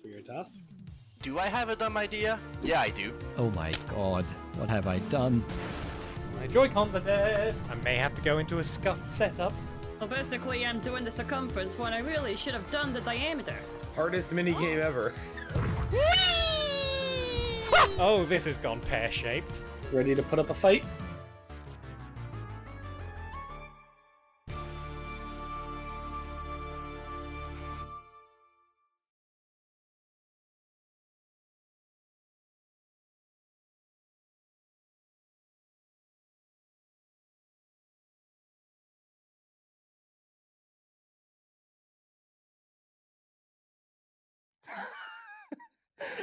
for your task. Do I have a dumb idea? Yeah, I do. Oh my god, what have I done? My Joy-Cons are dead. I may have to go into a scuffed setup. Well, basically, I'm doing the circumference when I really should have done the diameter. Hardest minigame ever. Oh, this has gone pear-shaped. Ready to put up a fight?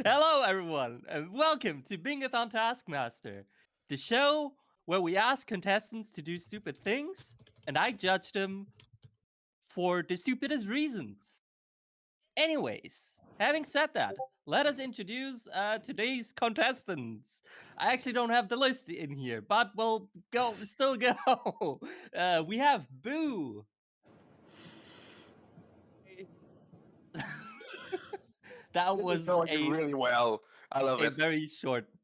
Hello, everyone, and welcome to Bingothon Taskmaster, the show where we ask contestants to do stupid things, and I judge them for the stupidest reasons. Anyways, having said that, let us introduce today's contestants. I actually don't have the list in here, but we'll still go. We have Boo. That This was is going really well. I love a it. very short-lived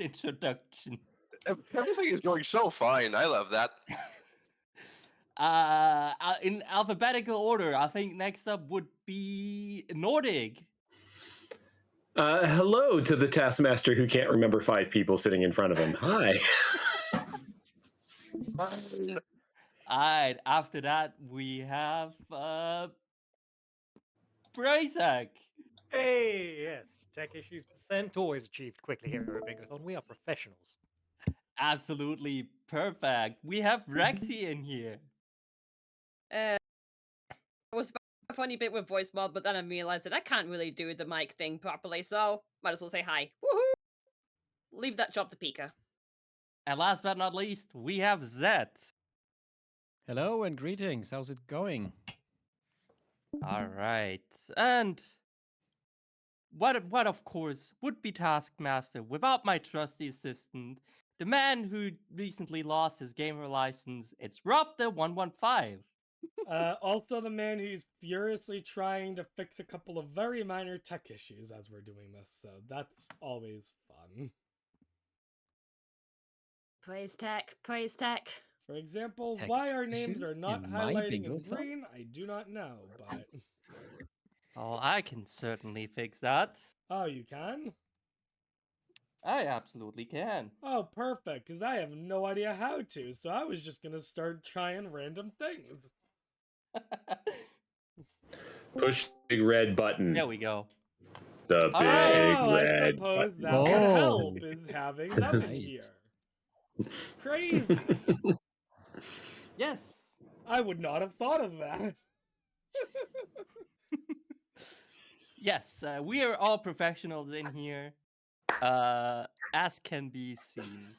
introduction. Everything is going so fine. I love that. In alphabetical order, I think next up would be Nordic. Hello to the Taskmaster who can't remember 5 people sitting in front of him. Hi. Alright, after that we have Proasek. Hey, yes. Tech issues percent always achieved quickly here at Bingothon. We are professionals. Absolutely perfect. We have Rexy in here. It was a funny bit with voice mod, but then I realized that I can't really do the mic thing properly, so might as well say hi. Woohoo! Leave that job to Pika. And last but not least, we have Zet. Hello and greetings, how's it going? Alright. And what of course would be Taskmaster without my trusty assistant, the man who recently lost his gamer license. It's Rob the 115. Also the man who's furiously trying to fix a couple of very minor tech issues as we're doing this, so that's always fun. Praise tech, praise tech. For example, Tech why our names issues are not in my highlighting in Bingothon? green, I do not know, but... Oh, I can certainly fix that. Oh, you can? I absolutely can. Oh, perfect, because I have no idea how to, so I was just gonna start trying random things. Push the red button. There we go. The big I red suppose button. that would Oh. help is having them in Nice. here. Crazy. Yes. I would not have thought of that. Yes, we are all professionals in here, as can be seen.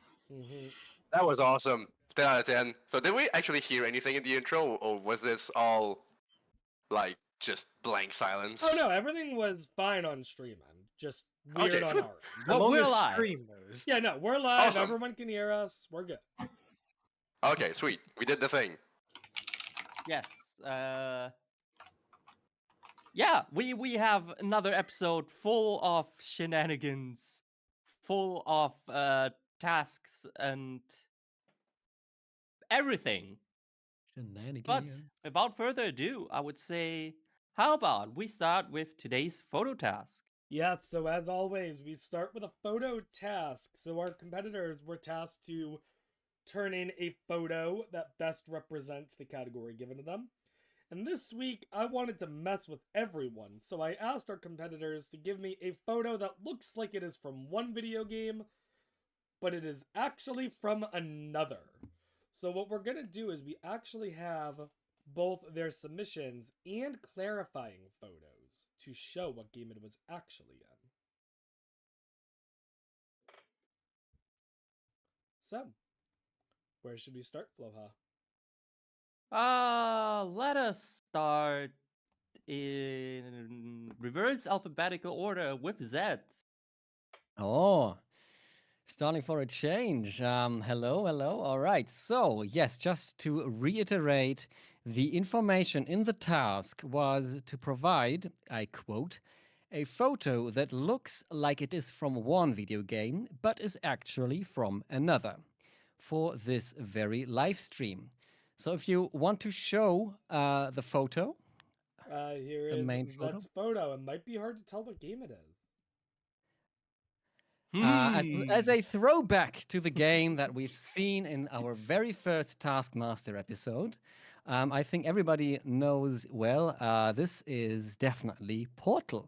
That was awesome. 10 out of 10. So did we actually hear anything in the intro, or was this all like just blank silence? Oh no, everything was fine on stream. I'm just weird Okay, on phew. our end. As Well, long we're as live. stream knows. Yeah, no, we're live. Awesome. Everyone can hear us. We're good. Okay, sweet. We did the thing. Yes. Yeah, we have another episode full of shenanigans, full of tasks and everything. But Shenanigans. without further ado, I would say, how about we start with today's photo task? Yeah, so as always, we start with a photo task. So our competitors were tasked to turn in a photo that best represents the category given to them. And this week, I wanted to mess with everyone, so I asked our competitors to give me a photo that looks like it is from one video game, but it is actually from another. So what we're going to do is we actually have both their submissions and clarifying photos to show what game it was actually in. So, where should we start, Floha? Let us start in reverse alphabetical order with Zet. Oh, starting for a change. Hello. All right. So, yes, just to reiterate, The information in the task was to provide, I quote, a photo that looks like it is from one video game, but is actually from another, for this very live stream. So if you want to show the photo, Here the is main photo. Zet's photo. It might be hard to tell what game it is. As a throwback to the game that we've seen in our very first Taskmaster episode, I think everybody knows well, this is definitely Portal.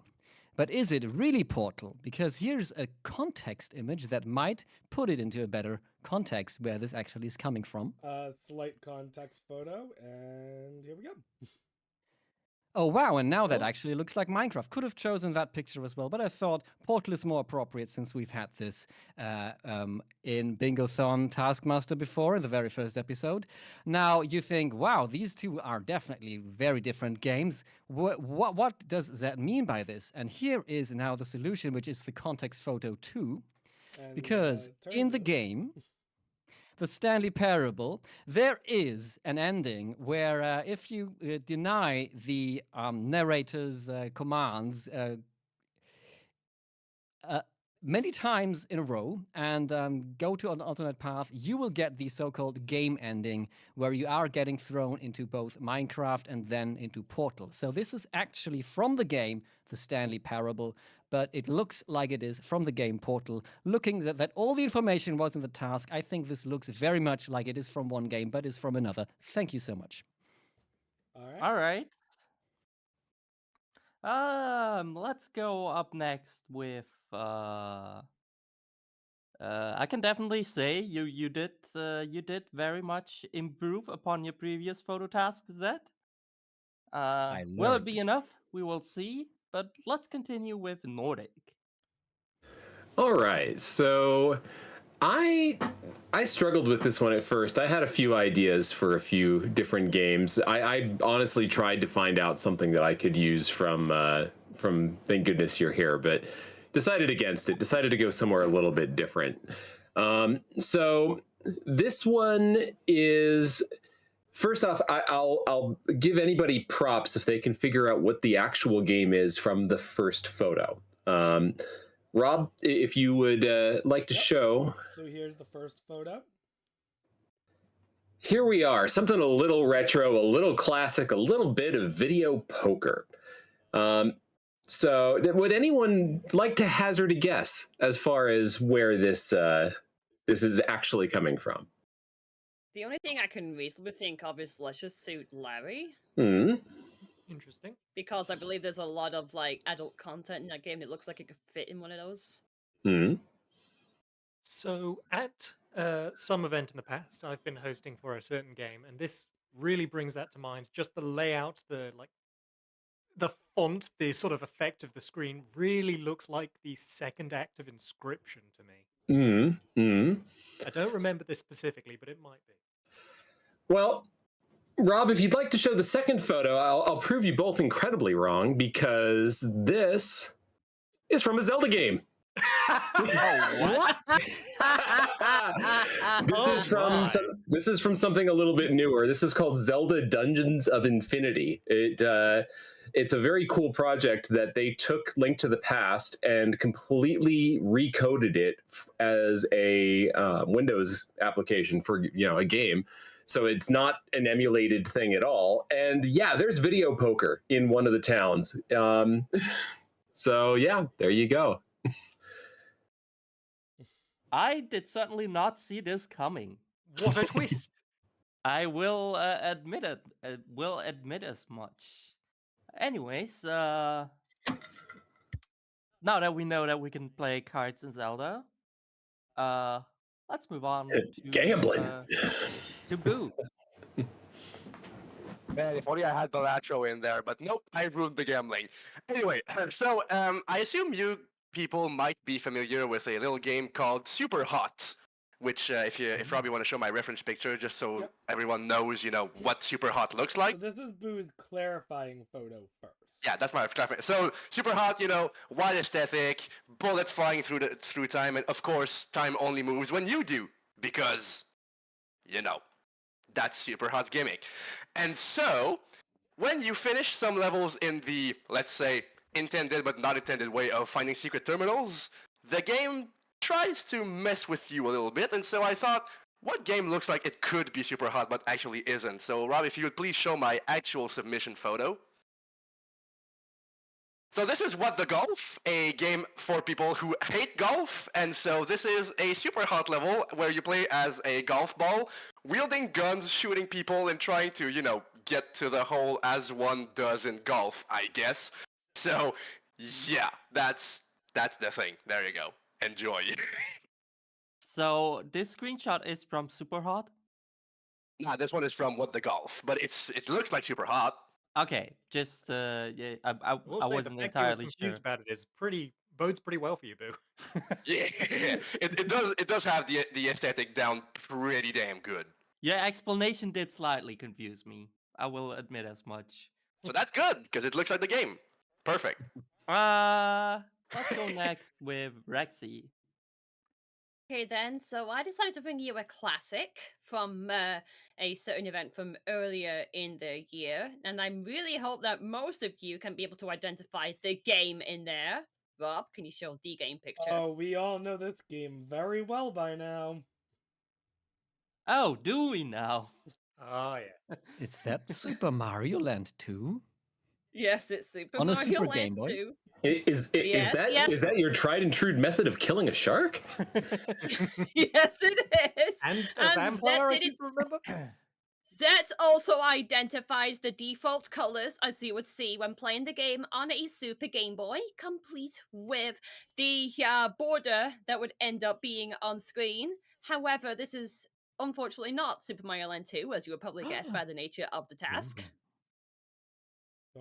But is it really Portal? Because here's a context image that might put it into a better context where this actually is coming from. Slight context photo, and here we go. Oh, wow, and now that actually looks like Minecraft. Could have chosen that picture as well, but I thought Portal is more appropriate since we've had this in Bingothon Taskmaster before, in the very first episode. Now, you think, wow, these two are definitely very different games. What does that mean by this? And here is now the solution, which is the context photo 2, because in the game... the Stanley Parable, there is an ending where if you deny the narrator's commands many times in a row and go to an alternate path, you will get the so-called game ending where you are getting thrown into both Minecraft and then into Portal. So this is actually from the game, the Stanley Parable, but it looks like it is from the game Portal. Looking that all the information was in the task, I think this looks very much like it is from one game, but is from another. Thank you so much. All right. Let's go up next with I can definitely say you did very much improve upon your previous photo task, Zet. Will it be enough? We will see. But let's continue with Nordic. All right, so I struggled with this one at first. I had a few ideas for a few different games. I honestly tried to find out something that I could use from Thank Goodness You're Here, but decided against it. Decided to go somewhere a little bit different. So this one is... First off, I'll give anybody props if they can figure out what the actual game is from the first photo. Rob, if you would like to show. So here's the first photo. Here we are, something a little retro, a little classic, a little bit of video poker. So would anyone like to hazard a guess as far as where this is actually coming from? The only thing I can reasonably think of is Leisure Suit Larry. Interesting. Because I believe there's a lot of like adult content in that game. It looks like it could fit in one of those. So at some event in the past, I've been hosting for a certain game, and this really brings that to mind. Just the layout, the font, the sort of effect of the screen really looks like the second act of Inscription to me. I don't remember this specifically, but it might be. Well, Rob, if you'd like to show the second photo, I'll prove you both incredibly wrong, because this is from a Zelda game. What? This is from something a little bit newer. This is called Zelda Dungeons of Infinity. It's a very cool project that they took Link to the Past and completely recoded it as a Windows application for a game. So it's not an emulated thing at all. And yeah, there's video poker in one of the towns. So yeah, there you go. I did certainly not see this coming. What a twist! I will admit it. Will admit as much. Anyways, now that we know that we can play cards in Zelda, let's move on to gambling. To Boo. Man, if only I had Balatro in there, but nope, I ruined the gambling. Anyway, so I assume you people might be familiar with a little game called Super Hot, which if Robbie want to show my reference picture just so everyone knows, what Super Hot looks like. So this is Boo's clarifying photo first. Yeah, that's my clarifying. So Super Hot, wide aesthetic, bullets flying through time, and of course, time only moves when you do, because, that's Super Hot's gimmick. And so, when you finish some levels in the, let's say, intended but not intended way of finding secret terminals, the game tries to mess with you a little bit. And so I thought, what game looks like it could be super hot but actually isn't? So, Rob, if you would please show my actual submission photo. So this is What the Golf, a game for people who hate golf, and so this is a super hot level where you play as a golf ball, wielding guns, shooting people, and trying to, get to the hole as one does in golf, I guess. So, yeah, that's the thing. There you go. Enjoy. So this screenshot is from Superhot. Nah, this one is from What the Golf, but it looks like super hot. Okay, just yeah, I We'll I say wasn't the fact you was entirely confused sure. about it is bodes pretty well for you, Boo. Yeah, it does have the aesthetic down pretty damn good. Your explanation did slightly confuse me. I will admit as much. So that's good because it looks like the game. Perfect. Let's go next with Rexy. Okay, then. So I decided to bring you a classic from a certain event from earlier in the year, and I really hope that most of you can be able to identify the game in there. Rob, can you show the game picture? Oh, we all know this game very well by now. Oh, do we now? Oh, yeah. Is that Super Mario Land 2? Yes, it's Super On a Mario Super Land Game Boy? 2. Is Yes. that your tried and true method of killing a shark? Yes, it is. And a And vampire, I Zet did seem to remember. Zet also identifies the default colors, as you would see when playing the game on a Super Game Boy, complete with the border that would end up being on screen. However, this is unfortunately not Super Mario Land 2, as you would probably guess by the nature of the task.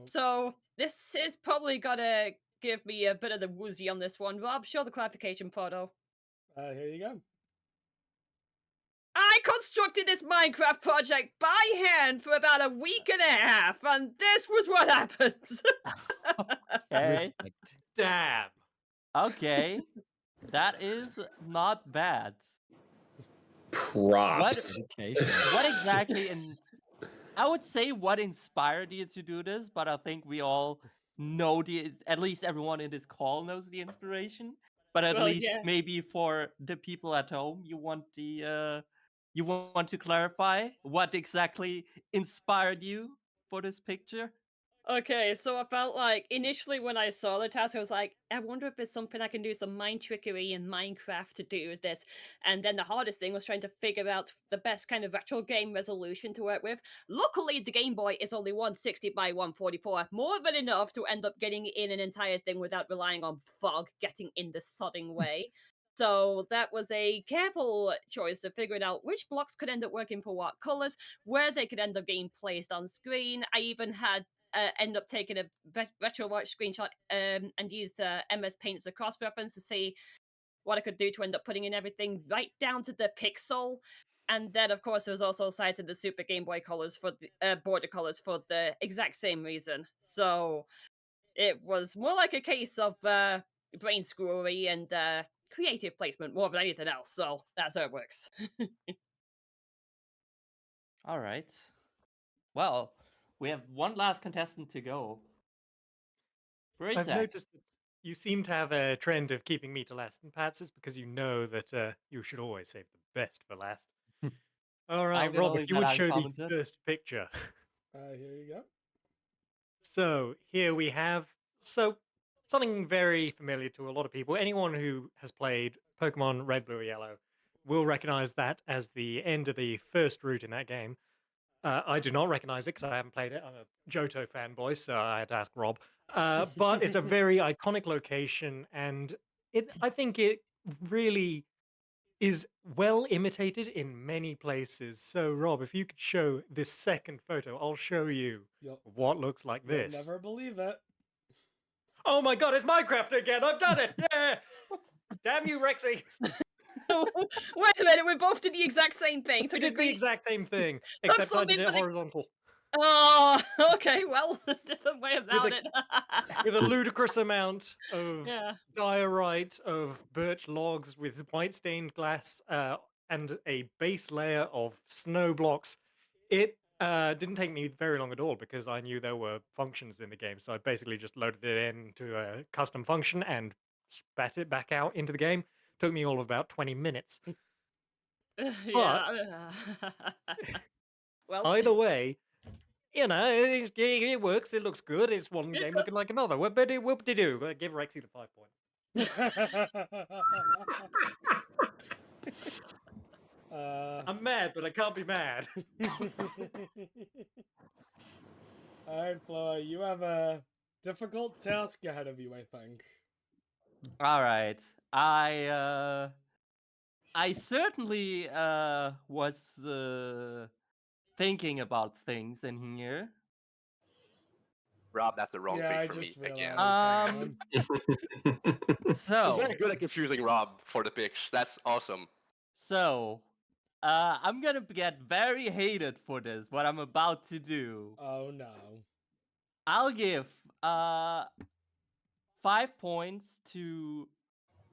So this is probably gonna give me a bit of the woozy on this one. Rob, show the clarification photo. Here you go. I constructed this Minecraft project by hand for about a week and a half, and this was what happened. Okay. Respect. Damn. Okay. That is not bad. Props. What exactly I would say what inspired you to do this, but I think we all know at least everyone in this call knows the inspiration. But at Well, least yeah. maybe for the people at home, you want to clarify what exactly inspired you for this picture? Okay, so I felt like initially when I saw the task, I was like, I wonder if there's something I can do, some mind trickery in Minecraft to do with this. And then the hardest thing was trying to figure out the best kind of retro game resolution to work with. Luckily, the Game Boy is only 160 by 144, more than enough to end up getting in an entire thing without relying on fog getting in the sodding way. So that was a careful choice of figuring out which blocks could end up working for what colors, where they could end up getting placed on screen. I even had end up taking a retro watch screenshot and used MS Paint as a cross reference to see what I could do to end up putting in everything right down to the pixel. And then, of course, there was also cited the Super Game Boy colors for the border colors for the exact same reason. So it was more like a case of brain screwery and creative placement more than anything else. So that's how it works. All right. Well, we have one last contestant to go. I've noticed that you seem to have a trend of keeping me to last, and perhaps it's because you know that you should always save the best for last. All right, been Rob, only if you that would show the uncommented. first picture. Here you go. So here we have something very familiar to a lot of people. Anyone who has played Pokemon Red, Blue, Yellow will recognize that as the end of the first route in that game. I do not recognize it because I haven't played it. I'm a Johto fanboy, so I had to ask Rob. But it's a very iconic location, and I think it really is well imitated in many places. So, Rob, if you could show this second photo, I'll show you what looks like You'll this. never believe it. Oh my god, it's Minecraft again! I've done it! Yeah! Damn you, Rexy! Wait a minute, we both did the exact same thing. We did the exact same thing, except I did it horizontal. Oh, okay, well, different way about it. With a ludicrous amount of Yeah. diorite, of birch logs with white stained glass, and a base layer of snow blocks. It Didn't take me very long at all because I knew there were functions in the game. So I basically just loaded it into a custom function and spat it back out into the game. Took me all of about 20 minutes. Yeah. Well, Either way, it works. It looks good. It's one It game does. looking like another. Whoop-de-doo. Give Rexy the 5 points. I'm mad, but I can't be mad. Alright, Floha, you have a difficult task ahead of you, I think. All right. I certainly was thinking about things in here. Rob, that's the wrong Yeah, I pick for me just again. realized. Hang on. I'm So very good at confusing Rob for the picks. That's awesome. I'm gonna get very hated for this, what I'm about to do. Oh no. I'll give 5 points to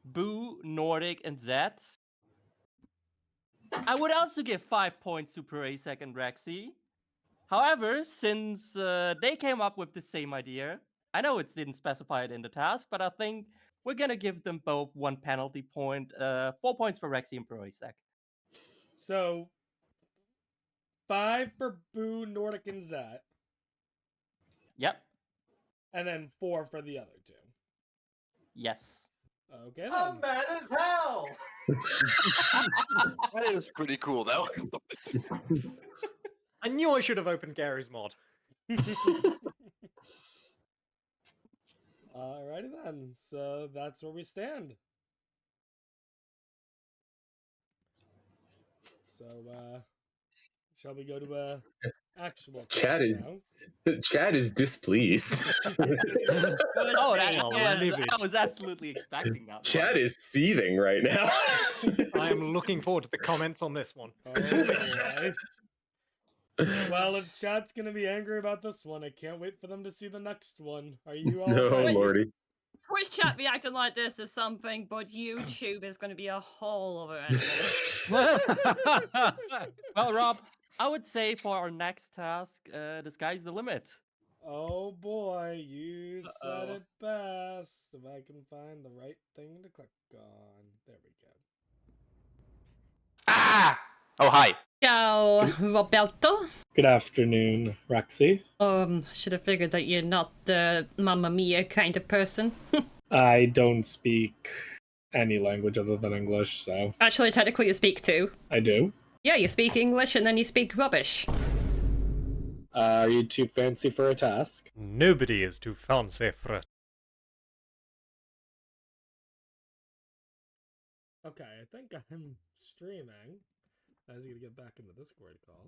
Boo, Nordic, and Zet. I would also give 5 points to Proasek and Rexy. However, since they came up with the same idea, I know it didn't specify it in the task, but I think we're gonna give them both 1 penalty point. 4 points for Rexy and Proasek. So 5 for Boo, Nordic, and Zet, Yep. and then 4 for the other 2. Yes. Okay then. I'm mad as hell. That is pretty cool, though. I knew I should have opened Gary's mod. Alrighty then. So that's where we stand. So shall we go to actual Chad task is- now? Chad is displeased. Oh, They are livid. I was absolutely expecting that. Chad is seething right now. I am looking forward to the comments on this one. Oh boy. Well, if chat's gonna be angry about this one, I can't wait for them to see the next one. Are you all No, ready? lordy. Twitch chat reacting like this is something, but YouTube is going to be a whole other animal. Well, Rob, I would say for our next task, the sky's the limit. Oh boy, you said Uh-oh. it best. If I can find the right thing to click on. There we go. Ah! Oh, hi. Ciao, Roberto. Good afternoon, Rexy. Should have figured that you're not the Mamma Mia kind of person. I don't speak any language other than English, so Actually, technically, you speak two. I do. Yeah, you speak English and then you speak rubbish. Are you too fancy for a task? Nobody is too fancy for it. Okay, I think I'm streaming. I was gonna get back in the Discord call.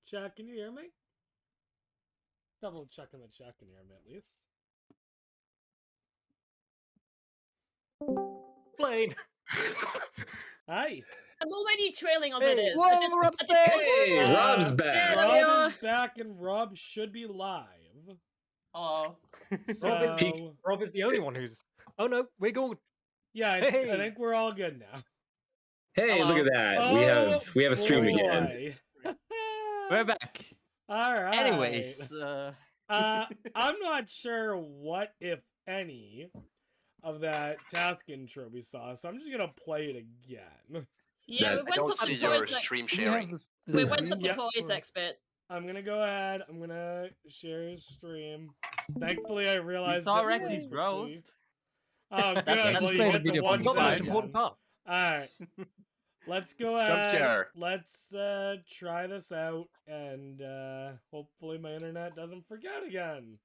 Chat, can you hear me? Double check in the chat, can you hear me at least? Plane. Hi! I'm already trailing as Hey, it is. whoa, I just- Rob's I just- back! Hey, Rob's back. Yeah, Rob there we is back and Rob should be live. Oh. So, Rob is the only one who's. Oh no, we're good. yeah, I Hey. think we're all good now. Hey, Hello. look at that. Oh, we have a stream again. boy. We're back. All right. Anyways, I'm not sure what, if any, of that task intro we saw, so I'm just gonna play it again. Yeah, we That- went I don't up see the your voice stream Do you sharing. have We went up the Yep. voice expert. I'm gonna go ahead. I'm gonna share stream. Thankfully, I we realized saw that Rexy's quickly. roast. Oh, good. That's Well, you play the get the video one for Not the most shot. important part. All right. Let's go Jump ahead. scare. Let's try this out, and hopefully my internet doesn't forget again.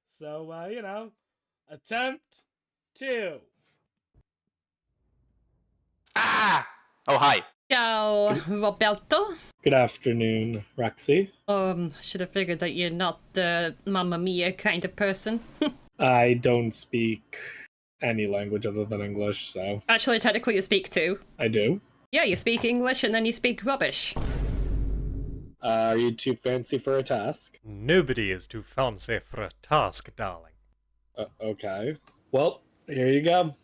So attempt 2. Ah! Oh, hi. Ciao, Roberto. Good afternoon, Rexy. Should have figured that you're not the Mamma Mia kind of person. I don't speak any language other than English, so Actually, technically, you speak two. I do. Yeah, you speak English and then you speak rubbish. Are you too fancy for a task? Nobody is too fancy for a task, darling. Okay. Well, here you go.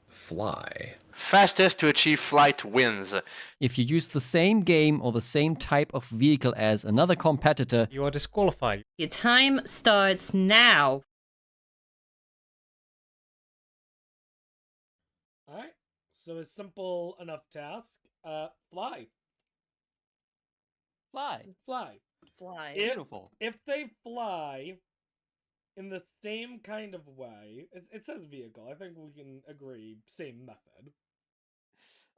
Fly. Fastest to achieve flight wins. If you use the same game or the same type of vehicle as another competitor, You are disqualified. Your time starts now. Alright, so a simple enough task. Fly. Fly. Fly. Fly. Beautiful. If they fly in the same kind of way, it says vehicle, I think we can agree, same method.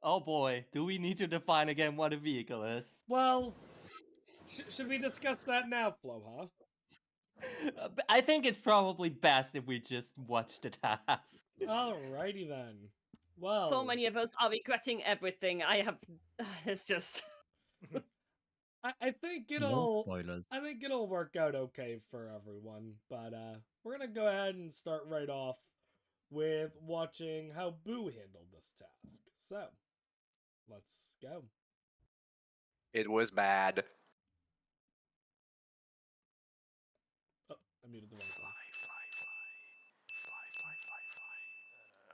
Oh boy, do we need to define again what a vehicle is? Well, should we discuss that now, Floha? I think it's probably best if we just watch the task. Alrighty then. Well, So many of us are regretting everything. I have. It's just. I think no it'll. spoilers. I think it'll work out okay for everyone. But we're gonna go ahead and start right off with watching how Boo handled this task. So, let's go. It was bad. Oh, I muted the wrong one.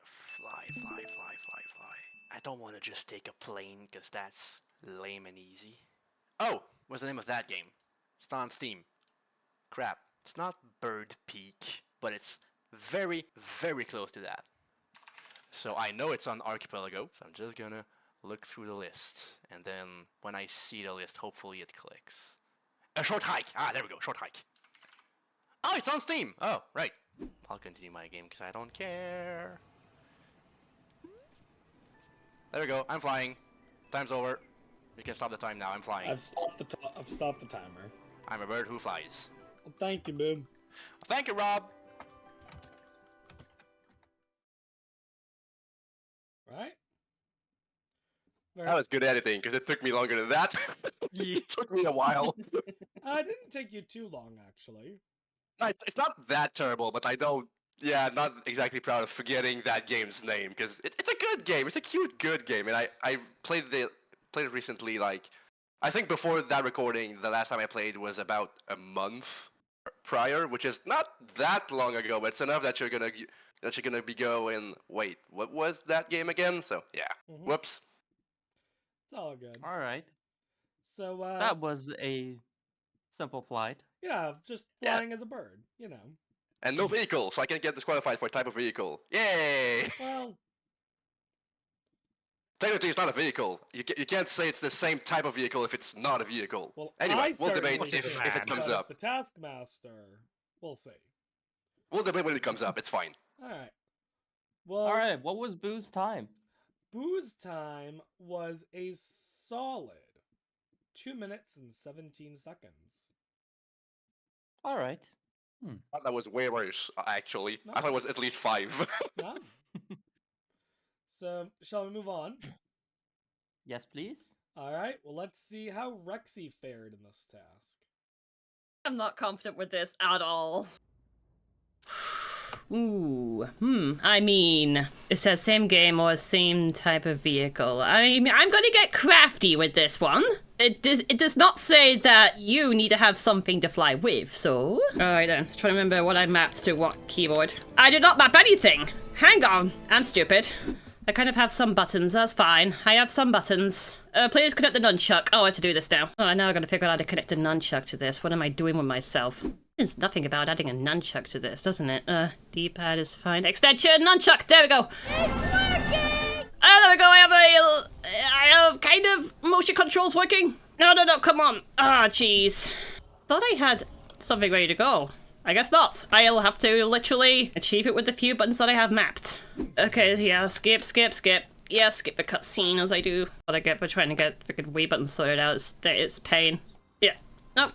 Fly. I don't want to just take a plane, because that's lame and easy. Oh, what's the name of that game? It's not on Steam. Crap. It's not Bird Peak, but it's very, very close to that. So I know it's on Archipelago, so I'm just gonna look through the list. And then when I see the list, hopefully it clicks. A short hike! Ah, there we go, short hike. Oh, it's on Steam! Oh, right. I'll continue my game because I don't care. There we go, I'm flying. Time's over. You can stop the time now, I'm flying. I've stopped the timer. I'm a bird who flies. Well, thank you, Boo. Thank you, Rob! Right? That was good editing, because it took me longer than that. It took me a while. It didn't take you too long, actually. It's not that terrible, but I don't... Yeah, I'm not exactly proud of forgetting that game's name, because it's a good game. It's a cute, good game, and I played it recently, like... I think before that recording, the last time I played was about a month prior, which is not that long ago, but it's enough that you're gonna be going, wait, what was that game again? So, yeah. Mhm. Whoops. It's all good. All right. So, That was a simple flight. yeah, just flying as a bird, you know. And no vehicle, so I can get disqualified for type of vehicle. Yay! Well, Technically, it's not a vehicle. You can't say it's the same type of vehicle if it's not a vehicle. well, Anyway, I we'll debate certainly if think it comes that up. The Taskmaster. We'll see. We'll debate when it comes up. It's fine. Alright. Well, All right, what was Boo's time? Boo's time was a solid 2 minutes and 17 seconds. All right. I thought that was way worse, actually. No. I thought it was at least 5. Yeah. So, shall we move on? Yes, please. Alright, well, let's see how Rexy fared in this task. I'm not confident with this at all. Ooh, I mean, it says same game or same type of vehicle. I'm gonna get crafty with this one. It does not say that you need to have something to fly with, so... Alright then, trying to remember what I mapped to what keyboard. I did not map anything! Hang on, I'm stupid. I kind of have some buttons, that's fine. I have some buttons. Please connect the nunchuck. Oh, I have to do this now. Oh, now I've got to figure out how to connect a nunchuck to this. What am I doing with myself? There's nothing about adding a nunchuck to this, doesn't it? D-pad is fine. Extension, nunchuck, there we go. It's working! There we go, I have kind of motion controls working. No, come on. Ah, jeez. Thought I had something ready to go. I guess not. I'll have to literally achieve it with the few buttons that I have mapped. Okay, yeah, skip. Yeah, skip the cutscene as I do what I get for trying to get freaking Wii buttons sorted out. It's pain. Yeah. Nope.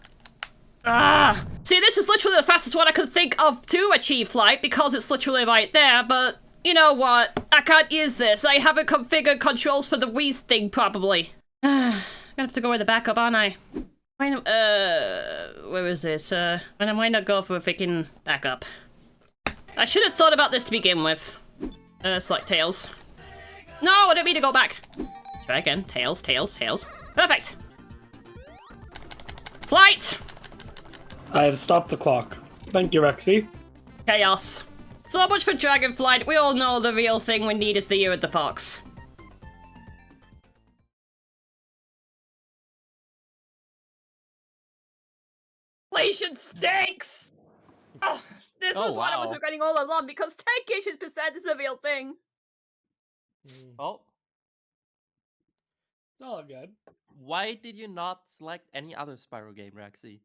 Ah! See, this was literally the fastest one I could think of to achieve flight because it's literally right there, but you know what? I can't use this. I haven't configured controls for the Wii thing, probably. I'm gonna have to go with the backup, aren't I? Where is this? And I might not go for a freaking backup. I should have thought about this to begin with. Select tails. No, I didn't mean to go back. Try again. Tails. Perfect. Flight! I have stopped the clock. Thank you, Rexy. Chaos. So much for Dragonflight. We all know the real thing we need is the Year of the Fox. Inflation stinks! Oh, this was what I was regretting all along, because tank issues percent is the real thing. Oh. It's all good. Why did you not select any other Spyro game, Rexy?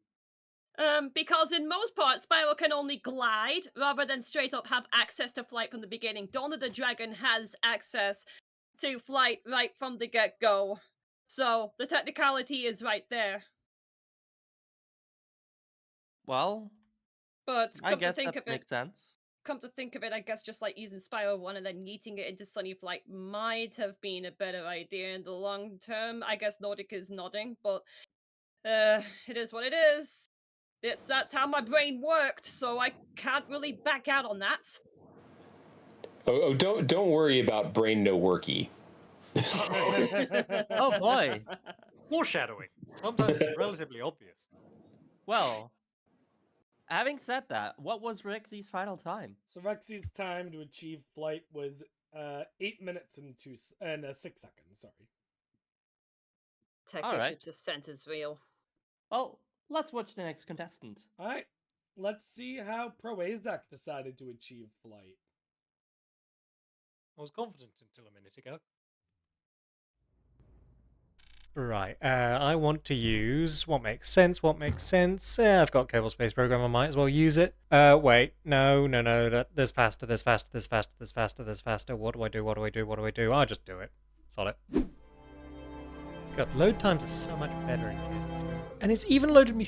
Because in most parts, Spyro can only glide rather than straight up have access to flight from the beginning. Dawn of the Dragon has access to flight right from the get-go. So the technicality is right there. Well, But I guess that makes sense. Come to think of it, I guess just like using Spyro 1 and then yeeting it into Sunny Flight might have been a better idea in the long term. I guess Nordic is nodding, but it is what it is. That's how my brain worked, so I can't really back out on that. Don't worry about brain no worky. Oh boy. Foreshadowing. Sometimes it's relatively obvious. Well, having said that, what was Rexy's final time? So Rexy's time to achieve flight was 8 minutes and 6 seconds. Sorry. Tech descent is real. Well, let's watch the next contestant. All right, let's see how Proasek decided to achieve flight. I was confident until a minute ago. Right, I want to use what makes sense. I've got Kerbal Space Program, I might as well use it. Wait, no, there's faster. What do I do? I'll just do it. Solid. God, load times are so much better in case. And it's even loaded me.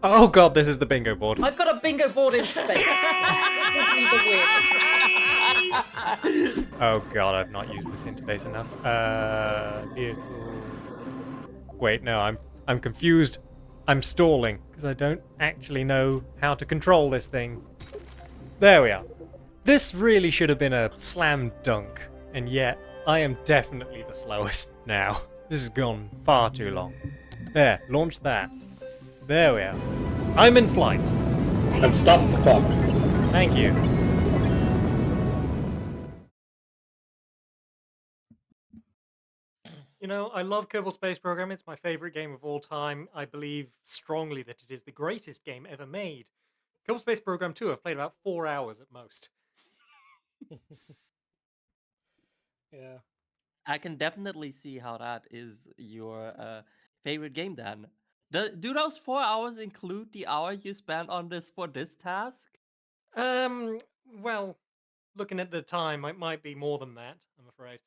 Oh god, this is the bingo board. I've got a bingo board in space. Oh god, I've not used this interface enough. Wait, no, I'm confused. I'm stalling because I don't actually know how to control this thing. There we are. This really should have been a slam dunk, and yet I am definitely the slowest now. This has gone far too long. There, launch that. There we are. I'm in flight. I've stopped the clock. Thank you. You know, I love Kerbal Space Program. It's my favorite game of all time. I believe strongly that it is the greatest game ever made. Kerbal Space Program 2, I've played about 4 hours at most. Yeah. I can definitely see how that is your favorite game then. Do those 4 hours include the hour you spent on this for this task? Well, looking at the time, it might be more than that, I'm afraid.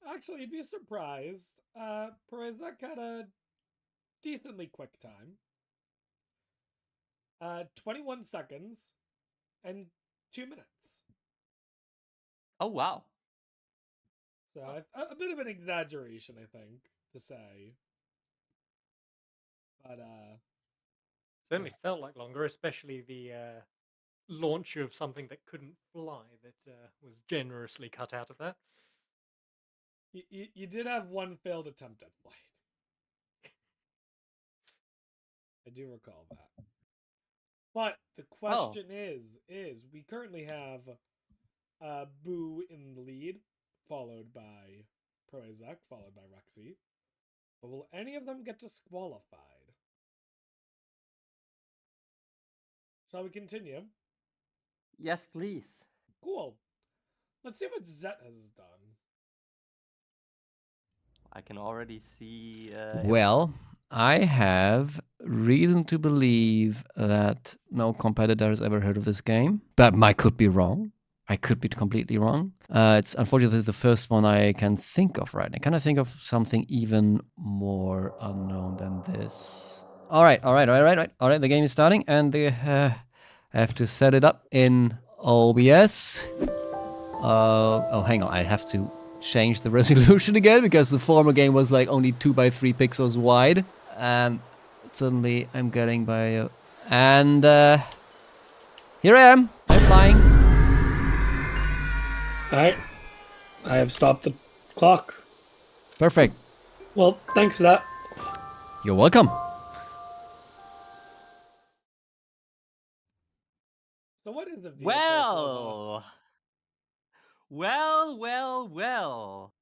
Actually, you'd be surprised. Proasek had a decently quick time. 21 seconds and 2 minutes. Oh, wow. So a bit of an exaggeration, I think, to say. But certainly felt like longer, especially the launch of something that couldn't fly that was generously cut out of that. You did have one failed attempt at flight. I do recall that. But the question is we currently have Boo in the lead, followed by Proasek, followed by Rexy. But will any of them get disqualified? Shall we continue? Yes, please. Cool. Let's see what Zet has done. I can already see... Well, I have reason to believe that no competitor has ever heard of this game. But I could be wrong. I could be completely wrong. It's unfortunately the first one I can think of right now. Can I think of something even more unknown than this? All right. The game is starting, and I have to set it up in OBS. Hang on. I have to change the resolution again because the former game was like only 2 by 3 pixels wide, and suddenly I'm getting by. And here I am. I'm flying. Alright. I have stopped the clock. Perfect. Well, thanks for that. You're welcome. So what is a vehicle? Well.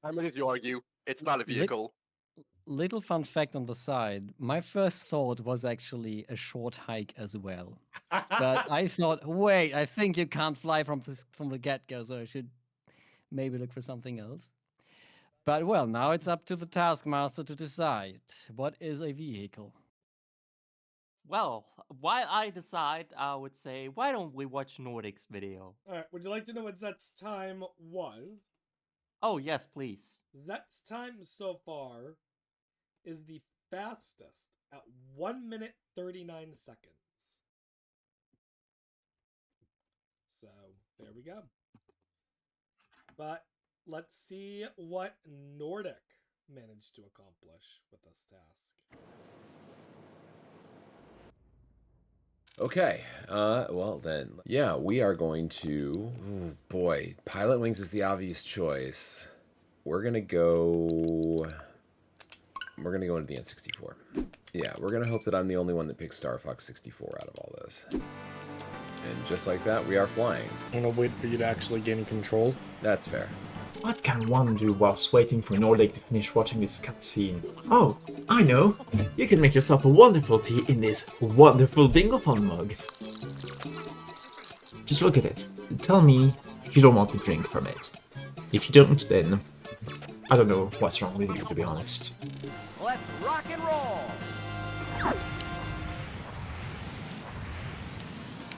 I'm ready to argue. It's not a vehicle. Little fun fact on the side. My first thought was actually a short hike as well. But I thought, wait, I think you can't fly from the get-go, so I should maybe look for something else. But well, now it's up to the Taskmaster to decide. What is a vehicle? Well, while I decide, I would say, why don't we watch Nordic's video? Alright, would you like to know what Zet's time was? Oh, yes, please. Zet's time so far is the fastest at 1 minute 39 seconds. So, there we go. But let's see what Nordic managed to accomplish with this task. Okay. Well then, yeah, we are going to. Oh boy, Pilot Wings is the obvious choice. We're gonna go. We're gonna go into the N64. Yeah, we're gonna hope that I'm the only one that picks Star Fox 64 out of all this. And just like that, we are flying. I'm gonna wait for you to actually gain control. That's fair. What can one do whilst waiting for Nordic to finish watching this cutscene? Oh, I know! You can make yourself a wonderful tea in this wonderful Bingothon mug. Just look at it. Tell me if you don't want to drink from it. If you don't, then I don't know what's wrong with you, to be honest. Let's rock and roll!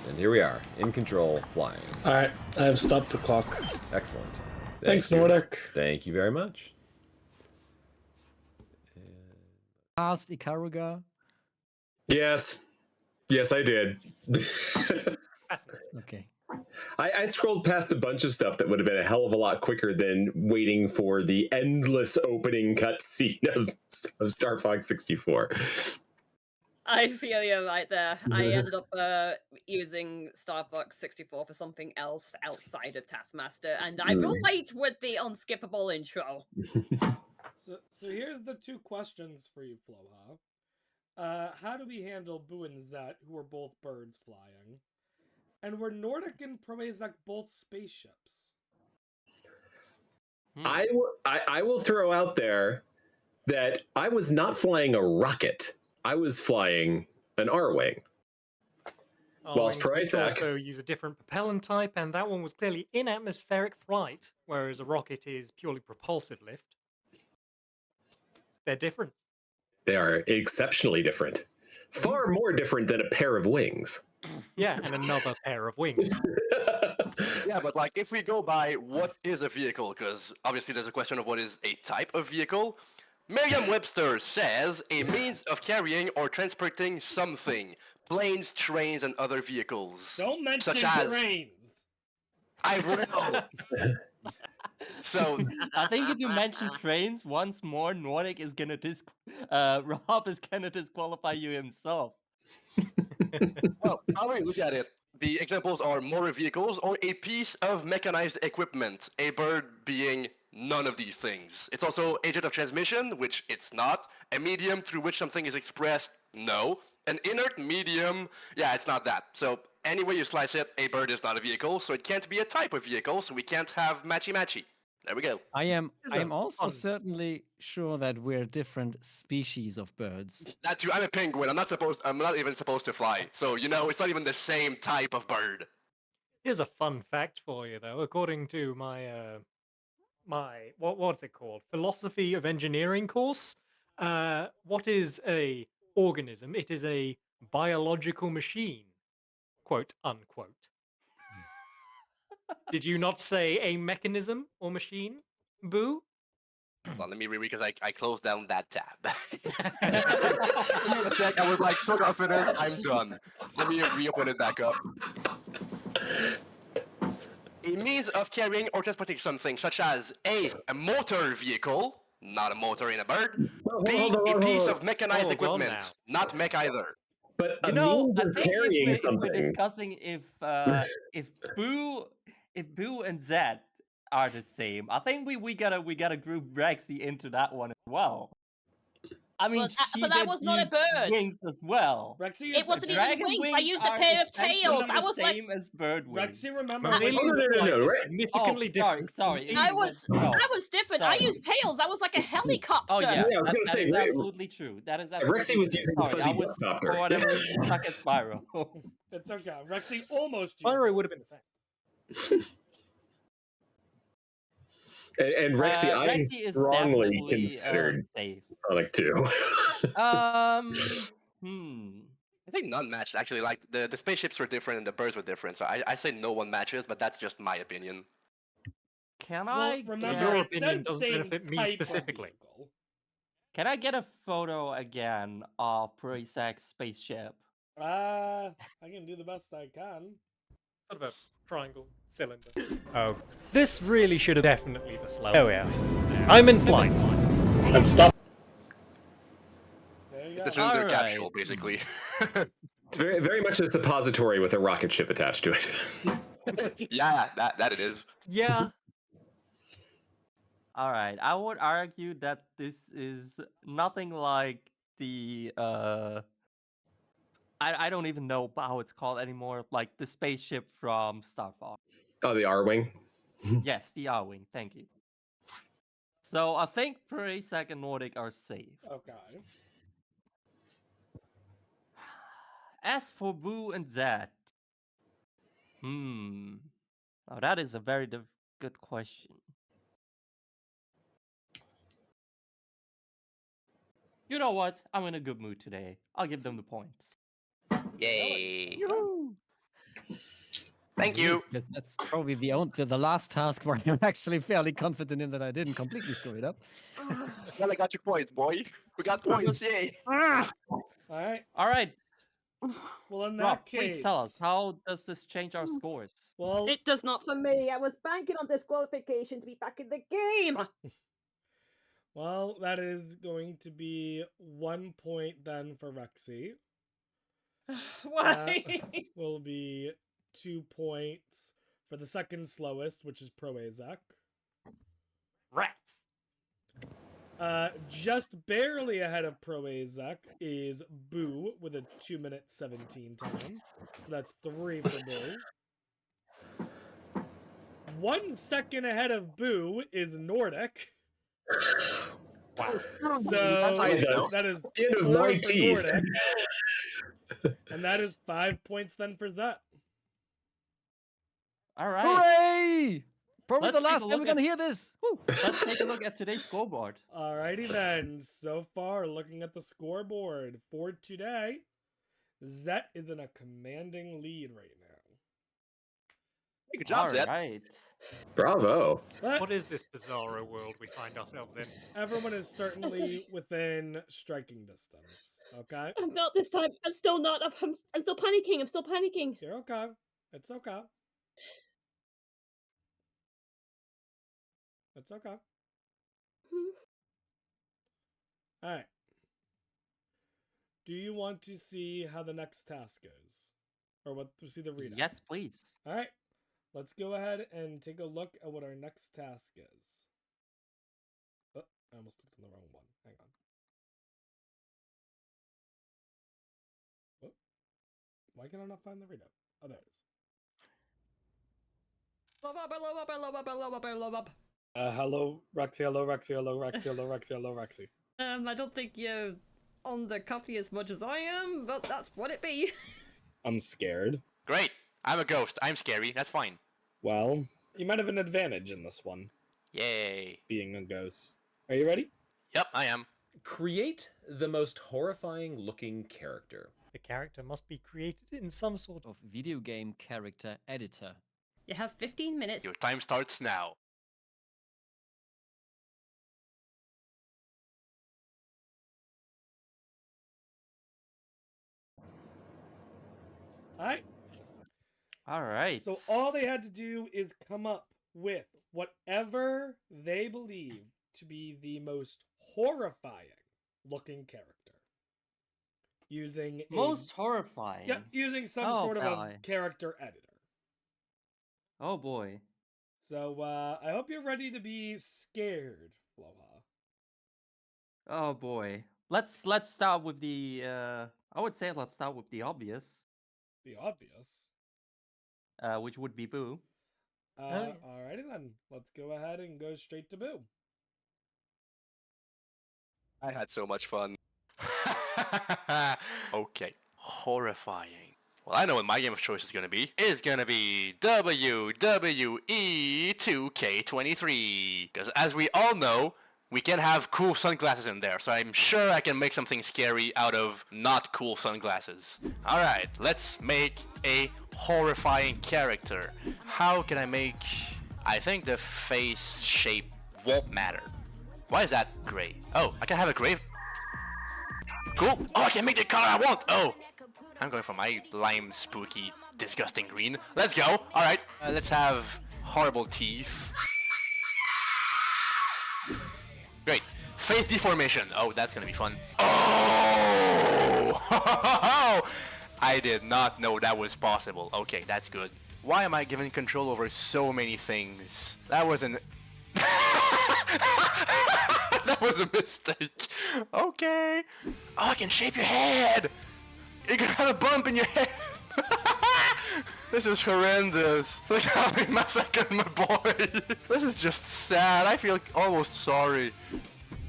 And here we are, in control, flying. Alright, I have stopped the clock. Excellent. Thanks, you. Nordic. Thank you very much. Past Ikaruga? Yes, I did. Okay. I scrolled past a bunch of stuff that would have been a hell of a lot quicker than waiting for the endless opening cutscene of Star Fox 64. I feel you right there. I ended up using Star Fox 64 for something else outside of Taskmaster, and I relate with the unskippable intro. So here's the two questions for you, Floha. How do we handle Boo and Zet, who are both birds flying? And were Nordic and Proasek both spaceships? I will throw out there that I was not flying a rocket. I was flying an R-Wing. Whilst Proasek also use a different propellant type, and that one was clearly in atmospheric flight, whereas a rocket is purely propulsive lift. They're different. They are exceptionally different. Far more different than a pair of wings. Yeah, and another pair of wings. Yeah, but like if we go by what is a vehicle, because obviously there's a question of what is a type of vehicle. Merriam-Webster says a means of carrying or transporting something. Planes, trains, and other vehicles. Don't mention such as trains! I will. So I think if you mention trains once more, Nordic is gonna Rob is gonna disqualify you himself. well, how we look at it, the examples are motor vehicles or a piece of mechanized equipment, a bird being none of these things. It's also agent of transmission, which it's not, a medium through which something is expressed, no, an inert medium, yeah, it's not that. So any way you slice it, a bird is not a vehicle, so it can't be a type of vehicle, so we can't have matchy-matchy. There we go. I am also certainly sure that we're different species of birds. That's true. I'm a penguin. I'm not even supposed to fly. So, it's not even the same type of bird. Here's a fun fact for you, though. According to my what's it called? Philosophy of engineering course. What is a organism? It is a biological machine, quote unquote. Did you not say a mechanism or machine, Boo? Well, let me reread because I closed down that tab. Give me a sec. I was like so confident. I'm done. Let me reopen it back up. A means of carrying or transporting something, such as A, a motor vehicle, not a motor in a bird. B, a piece of mechanized equipment, not mech either. But I think if we're discussing if Boo and Zed are the same, I think we gotta group Rexy into that one as well. I mean, but that was not a bird. Wings as well. Rexy, It wasn't even Dragon wings. I wings used a are pair of essentially tails. I the was like, same as bird wings. Rexy, remember Mammalian when no, flight is right? significantly different. Sorry. I English. was No. different. Sorry. I used tails. I was like a helicopter. Oh yeah, Yeah, I was gonna that say, is right, absolutely true. That is Rexy absolutely was true. using the Sorry, I fuzzy was helicopter. for whatever reason stuck at Spyro. It's okay. Rexy almost used Spyro it. would have been the same. And Rexy, I Rexy is strongly definitely considered safe. Sonic 2. I think none matched actually. Like the spaceships were different and the birds were different. So I say no one matches, but that's just my opinion. Can Well, I remember, Your it opinion said doesn't same benefit me type of specifically. vehicle. Can I get a photo again of Proasek's spaceship? I can do the best I can. Sort of a triangle cylinder. Oh, this really should have definitely the slow. Oh yes, I'm in flight. I've stopped. There you go. It's a cylinder Alright. capsule, basically. It's very, very much a suppository with a rocket ship attached to it. Yeah, that it is. Yeah, All right, I would argue that this is nothing like the I don't even know how it's called anymore. Like the spaceship from Star Fox. Oh, the R-Wing? Yes, the R-Wing. Thank you. So I think Proasek and Nordic are safe. Okay. As for Boo and Zet, now that is a very good question. You know what? I'm in a good mood today. I'll give them the points. Yay! Yoo-hoo! Thank you. Because that's probably the last task where I'm actually fairly confident in that I didn't completely screw it up. Well, I got your points, boy. We got points. Yay! All right. All right, Well, in Rob, that case, please tell us, how does this change our scores? Well, It does not for me. I was banking on disqualification to be back in the game. well, that is going to be 1 point then for Rexy. Why? Will be 2 points for the second slowest, which is Proasek. rats. Just barely ahead of Proasek is Boo with a 2-minute 17 time. So that's 3 for Boo. 1 second ahead of Boo is Nordic. Wow. So That's how you know. that is Skin of 4 my for teeth. Nordic. And that is 5 points then for Zet. All right, Hooray! Probably Let's the take last a time look we're gonna at- hear this. Woo! let's take a look at today's scoreboard. Alrighty then. So far, looking at the scoreboard for today, Zet is in a commanding lead right now. Good job, All Zed. right. Bravo. But What is this bizarro world we find ourselves in? everyone is certainly within striking distance. Okay? I'm not this time. I'm still not. I'm still panicking. I'm still panicking. You're okay. It's okay. It's okay. Alright. Do you want to see how the next task goes? Or what to see the readout? Yes, please. Alright. Let's go ahead and take a look at what our next task is. Oh, I almost clicked on the wrong one. Hang on. Oh. Why can I not find the readout? Oh, there it is. Hello, Rexy, hello, Rexy, hello, Rexy, hello, Rexy, hello, Rexy. I don't think you're on the copy as much as I am, but that's what it be. I'm scared. Great. I'm a ghost. I'm scary. That's fine. Well, you might have an advantage in this one, Yay. being a ghost. Are you ready? Yep, I am. Create the most horrifying looking character. The character must be created in some sort Of video game character editor. You have 15 minutes. Your time starts now. Alright. All right. So all they had to do is come up with whatever they believe to be the most horrifying looking character. Using Most horrifying. using some Oh, sort of a boy. character editor. Oh boy. So I hope you're ready to be scared, Floha. Oh boy. let's start with the. I would say let's start with the obvious. The obvious. Which would be Boo. Alrighty then. Let's go ahead and go straight to Boo. I had so much fun. Okay, horrifying. Well, I know what my game of choice is gonna be. It's gonna be WWE 2K23. Because as we all know, we can have cool sunglasses in there, so I'm sure I can make something scary out of not cool sunglasses. Alright, let's make a horrifying character. How can I make... I think the face shape won't matter. Why is that gray? Oh, I can have a gray... Cool! Oh, I can make the color I want! Oh! I'm going for my lime, spooky, disgusting green. Let's go! Alright, let's have horrible teeth. Great. Face deformation. Oh, that's gonna be fun. Oh! I did not know that was possible. Okay, that's good. Why am I given control over so many things? That was an... That was a mistake. Okay. Oh, I can shape your head. You can have a bump in your head. This is horrendous. Look how they massacred my boy. This is just sad. I feel almost sorry.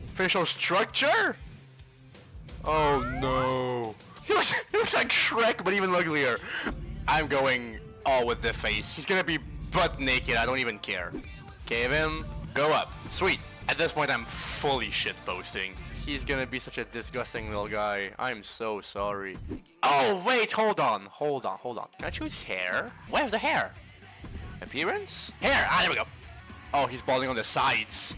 Facial structure? Oh no. He looks like Shrek, but even uglier. I'm going all with the face. He's gonna be butt naked. I don't even care. Cave in, go up. Sweet. At this point, I'm fully shitposting. He's gonna be such a disgusting little guy. I'm so sorry. Oh, wait, hold on. Can I choose hair? Where's the hair? Appearance? Hair! Ah, there we go. Oh, he's balding on the sides.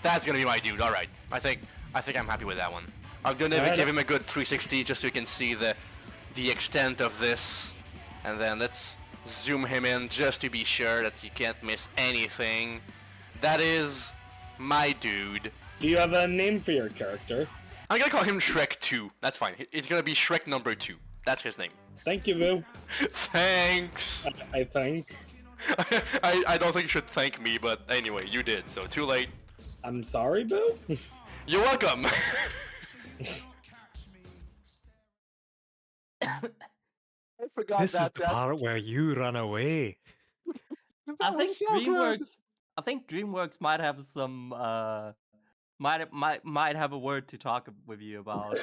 That's gonna be my dude, alright. I think I'm happy with that one. I'm gonna give him a good 360 just so you can see the extent of this. And then let's zoom him in just to be sure that you can't miss anything. That is my dude. Do you have a name for your character? I'm gonna call him Shrek 2. That's fine. It's gonna be Shrek number 2. That's his name. Thank you, Boo. Thanks. I think. I don't think you should thank me, but anyway, you did, so too late. I'm sorry, Boo. You're welcome. I forgot This is the part where you run away. I think DreamWorks might have some might have a word to talk with you about.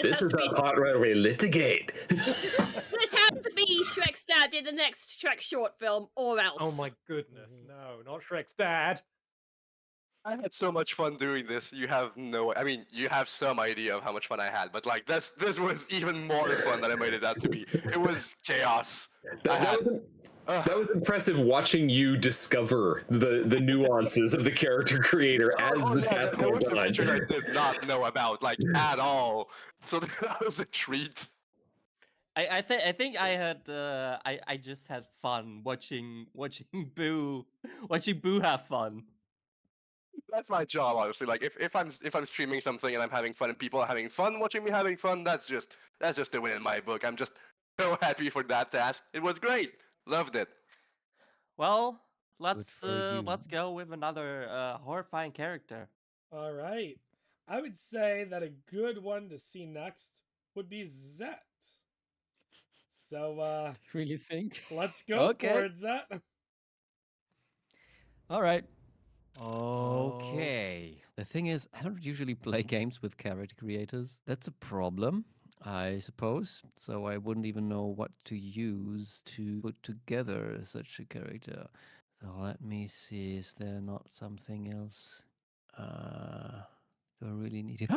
This is the part where we litigate. This has to be Shrek's dad in the next Shrek short film, or else. Oh my goodness, no, not Shrek's dad. I had so much fun doing this. You have no... I mean, you have some idea of how much fun I had, but like, this was even more fun than I made it out to be. It was chaos. That was impressive watching you discover the nuances of the character creator as the task there went was a on. feature I did not know about, like, at all. So that was a treat. I think I had I just had fun watching Boo have fun. That's my job, honestly. Like, if I'm streaming something and I'm having fun and people are having fun watching me having fun, that's just a win in my book. I'm just so happy for that task. It was great. Loved it. Well, let's go with another horrifying character. All right. I would say that a good one to see next would be Zet. So, really think? Let's go for it, Zet. All right. Okay. The thing is, I don't usually play games with character creators. That's a problem, I suppose. So I wouldn't even know what to use to put together such a character. So let me see, is there not something else? Do I really need it?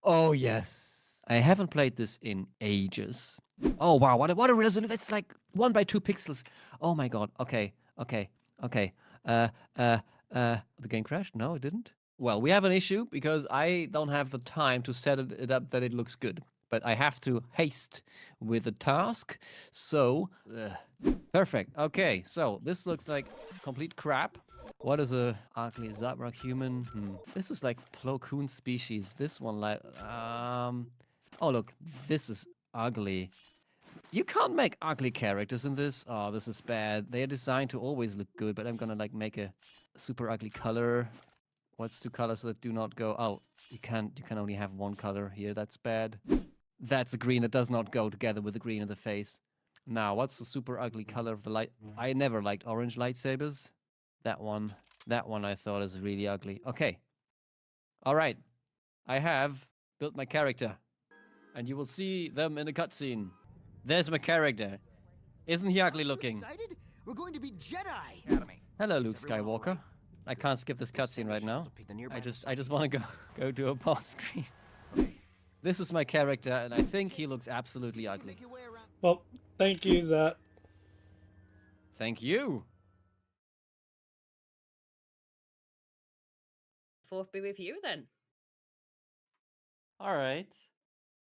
Oh, yes. I haven't played this in ages. Oh, wow. What a resolution. That's like 1 by 2 pixels. Oh, my God. Okay. The game crashed? No, it didn't. Well, we have an issue because I don't have the time to set it up that it looks good. But I have to haste with the task. So, perfect. Okay, so this looks like complete crap. What is a ugly Zabrak human? This is like Plo Koon species. This one like oh look, this is ugly. You can't make ugly characters in this. Oh, this is bad. They are designed to always look good, but I'm gonna like make a super ugly color. What's two colors that do not go? Oh, you can only have one color here. That's bad. That's a green that does not go together with the green in the face. Now, what's the super ugly color of the light? I never liked orange lightsabers. That one I thought is really ugly. Okay. All right. I have built my character, and you will see them in the cutscene. There's my character. Isn't he ugly looking? Excited? We're going to be Jedi. Academy. Hello, Luke Skywalker. I can't skip this cutscene right now. I just want to go to a pause screen. This is my character, and I think he looks absolutely ugly. Well, thank you, Zet. Thank you. Fourth be with you then. All right.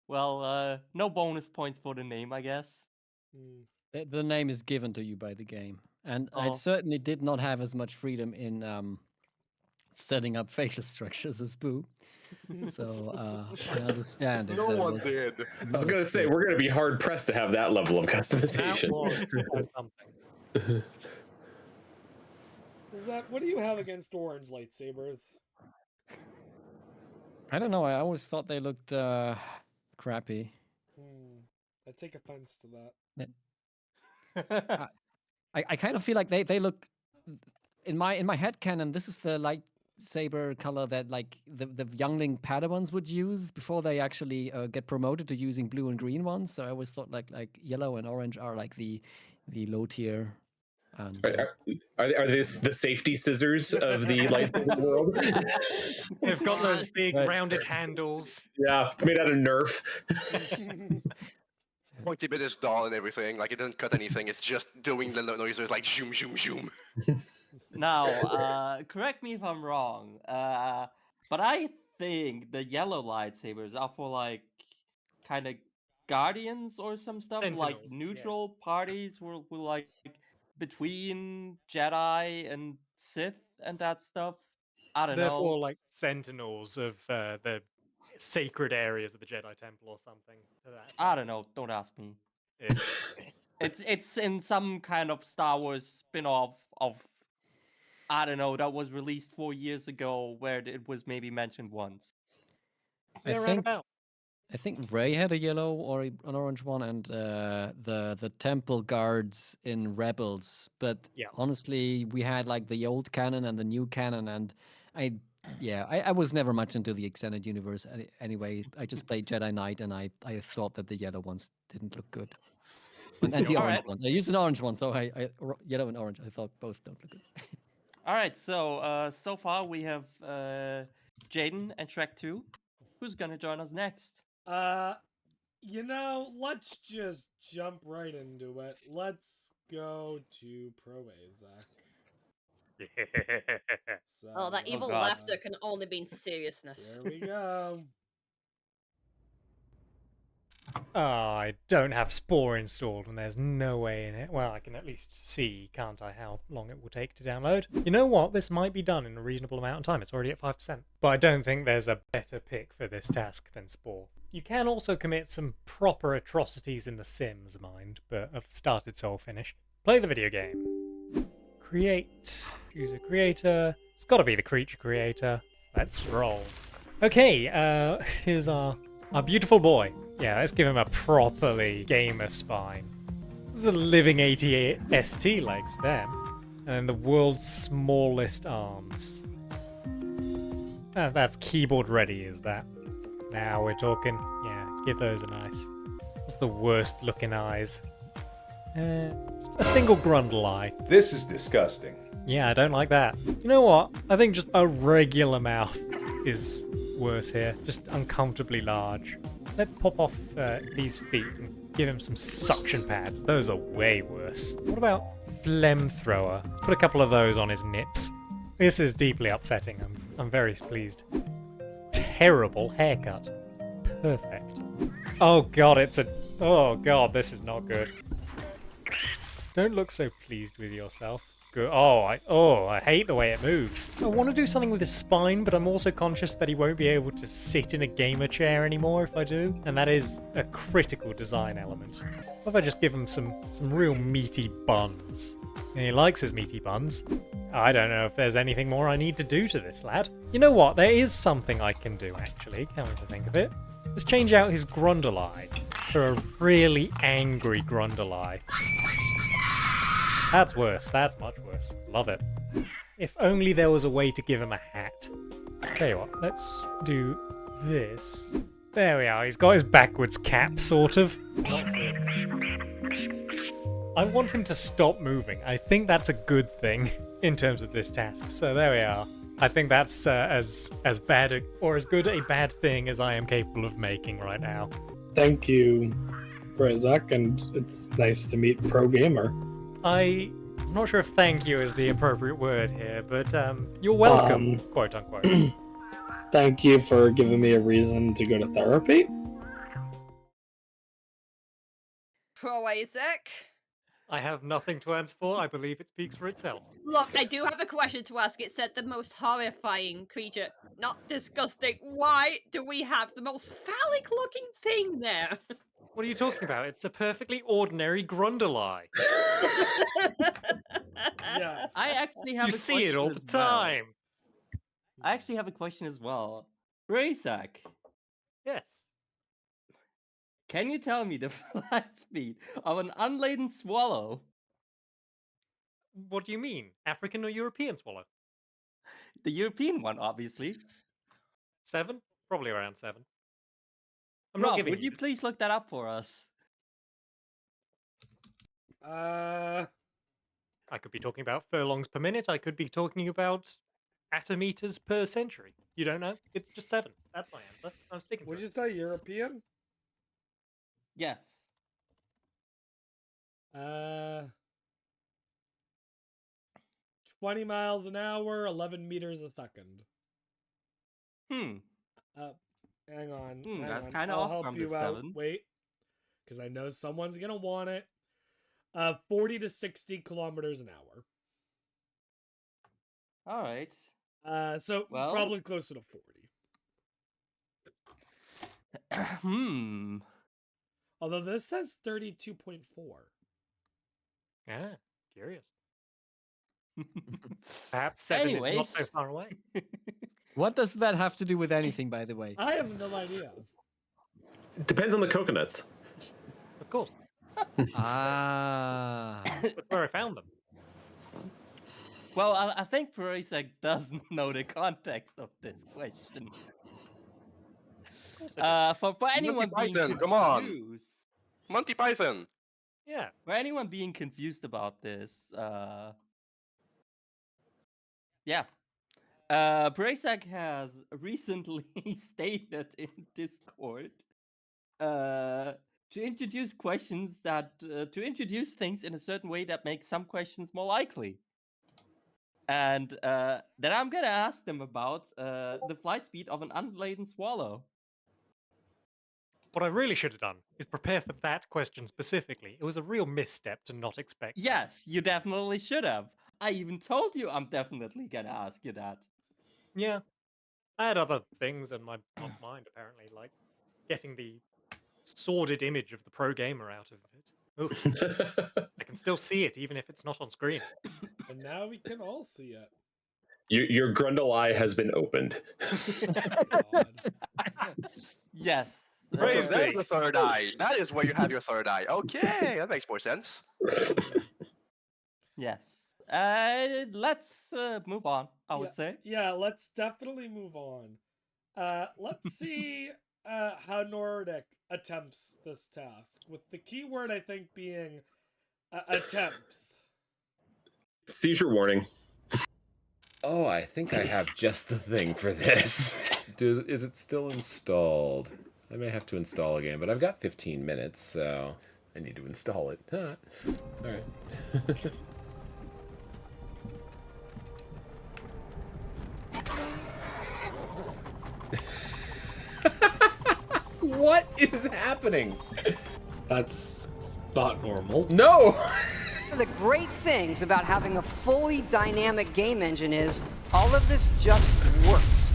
Well, no bonus points for the name, I guess. The name is given to you by the game, and I Oh. certainly did not have as much freedom in setting up facial structures as Boo. So I understand. If No that one was did. I was going to say, we're going to be hard pressed to have that level of That customization. was something. Zet, what do you have against orange lightsabers? I don't know. I always thought they looked crappy. I take offense to that. I kind of feel like they look in my headcanon. This is the lightsaber color that like the youngling Padawans would use before they actually get promoted to using blue and green ones. So I always thought like yellow and orange are like the low tier. And, Are this the safety scissors of the lightsaber world? They've got those big Right. rounded handles. Yeah, made out of Nerf. Pointy bit is dull and everything. Like it doesn't cut anything. It's just doing the noises like zoom, zoom, zoom. Now, correct me if I'm wrong, but I think the yellow lightsabers are for like kind of guardians or some stuff, like Sentinels, yeah. neutral parties who like between Jedi and Sith and that stuff. I don't Therefore, know. like sentinels of the sacred areas of the Jedi Temple or something. To that I don't know. Don't ask me. Yeah. It's in some kind of Star Wars spin-off of, I don't know, that was released 4 years ago where it was maybe mentioned once. I Yeah, think roundabout. I think Rey had a yellow or an orange one, and the temple guards in Rebels. But Yeah. honestly, we had like the old canon and the new canon, and I was never much into the extended universe anyway. I just played Jedi Knight, and I thought that the yellow ones didn't look good, and the All orange right. ones. I used an orange one, so yellow and orange. I thought both don't look good. All right, so far we have Jaden and Trek 2. Who's gonna join us next? Let's just jump right into it. Let's go to Proasek. So, Oh, that evil God. laughter can only mean seriousness. There we go. Oh, I don't have Spore installed and there's no way in it. Well, I can at least see, can't I, how long it will take to download. You know what? This might be done in a reasonable amount of time. It's already at 5%. But I don't think there's a better pick for this task than Spore. You can also commit some proper atrocities in The Sims, mind, but I've started so I'll finish. Play the video game. Create. Choose a creator. It's got to be the creature creator. Let's roll. Okay, here's our beautiful boy. Yeah, let's give him a properly gamer spine. There's a living 88 ST legs then. And then the world's smallest arms. That's keyboard ready, is that? Now we're talking. Yeah, give those a nice. What's the worst looking eyes? A single grundle eye. This is disgusting. Yeah, I don't like that. You know what? I think just a regular mouth is worse here. Just uncomfortably large. Let's pop off these feet and give him some suction pads. Those are way worse. What about flamethrower? Let's put a couple of those on his nips. This is deeply upsetting. I'm very pleased. Terrible haircut. Perfect. Oh god, oh god, this is not good. Don't look so pleased with yourself. good. I hate the way it moves. I want to do something with his spine, but I'm also conscious that he won't be able to sit in a gamer chair anymore if I do, and that is a critical design element. What if I just give him some real meaty buns? And he likes his meaty buns. I don't know if there's anything more I need to do to this lad. You know what? There is something I can do, actually, coming to think of it. Let's change out his Grundle for a really angry Grundle. That's worse. That's much worse. Love it. If only there was a way to give him a hat. Tell you what, let's do this. There we are. He's got his backwards cap, sort of. Not good. I want him to stop moving. I think that's a good thing in terms of this task. So there we are. I think that's as bad or as good a bad thing as I am capable of making right now. Thank you, Proasek, and it's nice to meet Pro Gamer. I'm not sure if thank you is the appropriate word here, but you're welcome, quote unquote. Thank you for giving me a reason to go to therapy. Proasek? I have nothing to answer for. I believe it speaks for itself. Look, I do have a question to ask. It said the most horrifying creature. Not disgusting. Why do we have the most phallic-looking thing there? What are you talking about? It's a perfectly ordinary Grundle. Yes. I actually have You a see it all question the as well. time. I actually have a question as well. Proasek, Yes. can you tell me the flight speed of an unladen swallow? What do you mean? African or European swallow? The European one, obviously. 7? Probably around 7. I'm Rob, not giving would you you. please look that up for us? I could be talking about furlongs per minute. I could be talking about atometers per century. You don't know? It's just 7. That's my answer. I'm sticking to Would it. you say European? Yes. 20 miles an hour, 11 meters a second. Hang on. hang that's on. kinda I'll off help from the you out. 7. Wait, because I know someone's gonna want it. 40 to 60 kilometers an hour. All right. So Well- probably closer to 40. Although this says 32.4. Yeah, curious. Perhaps 7 is not so far away. What does that have to do with anything, by the way? I have no idea. Depends on the coconuts. Of course. That's where I found them. Well, I think Proasek doesn't know the context of this question. For anyone being Python, confused, come on. Monty Python. Yeah. For anyone being confused about this, yeah. Proasek has recently stated in Discord to introduce questions to introduce things in a certain way that makes some questions more likely. And that I'm gonna ask them about the flight speed of an unladen swallow. What I really should have done is prepare for that question specifically. It was a real misstep to not expect. Yes, you definitely should have. I even told you I'm definitely gonna ask you that. Yeah. I had other things in my mind, apparently, like getting the sordid image of the pro gamer out of it. Oof. I can still see it, even if it's not on screen. And now we can all see it. Your Grundle eye has been opened. Yes. So there's the third eye. That is where you have your third eye. Okay, that makes more sense. Yes. Let's move on, I would say. Yeah, let's definitely move on. Let's see how Nordic attempts this task, with the keyword I think being attempts. Seizure warning. Oh, I think I have just the thing for this. Is it still installed? I may have to install again, but I've got 15 minutes, so I need to install it. All right. What is happening? That's not normal. No! One of the great things about having a fully dynamic game engine is all of this just works.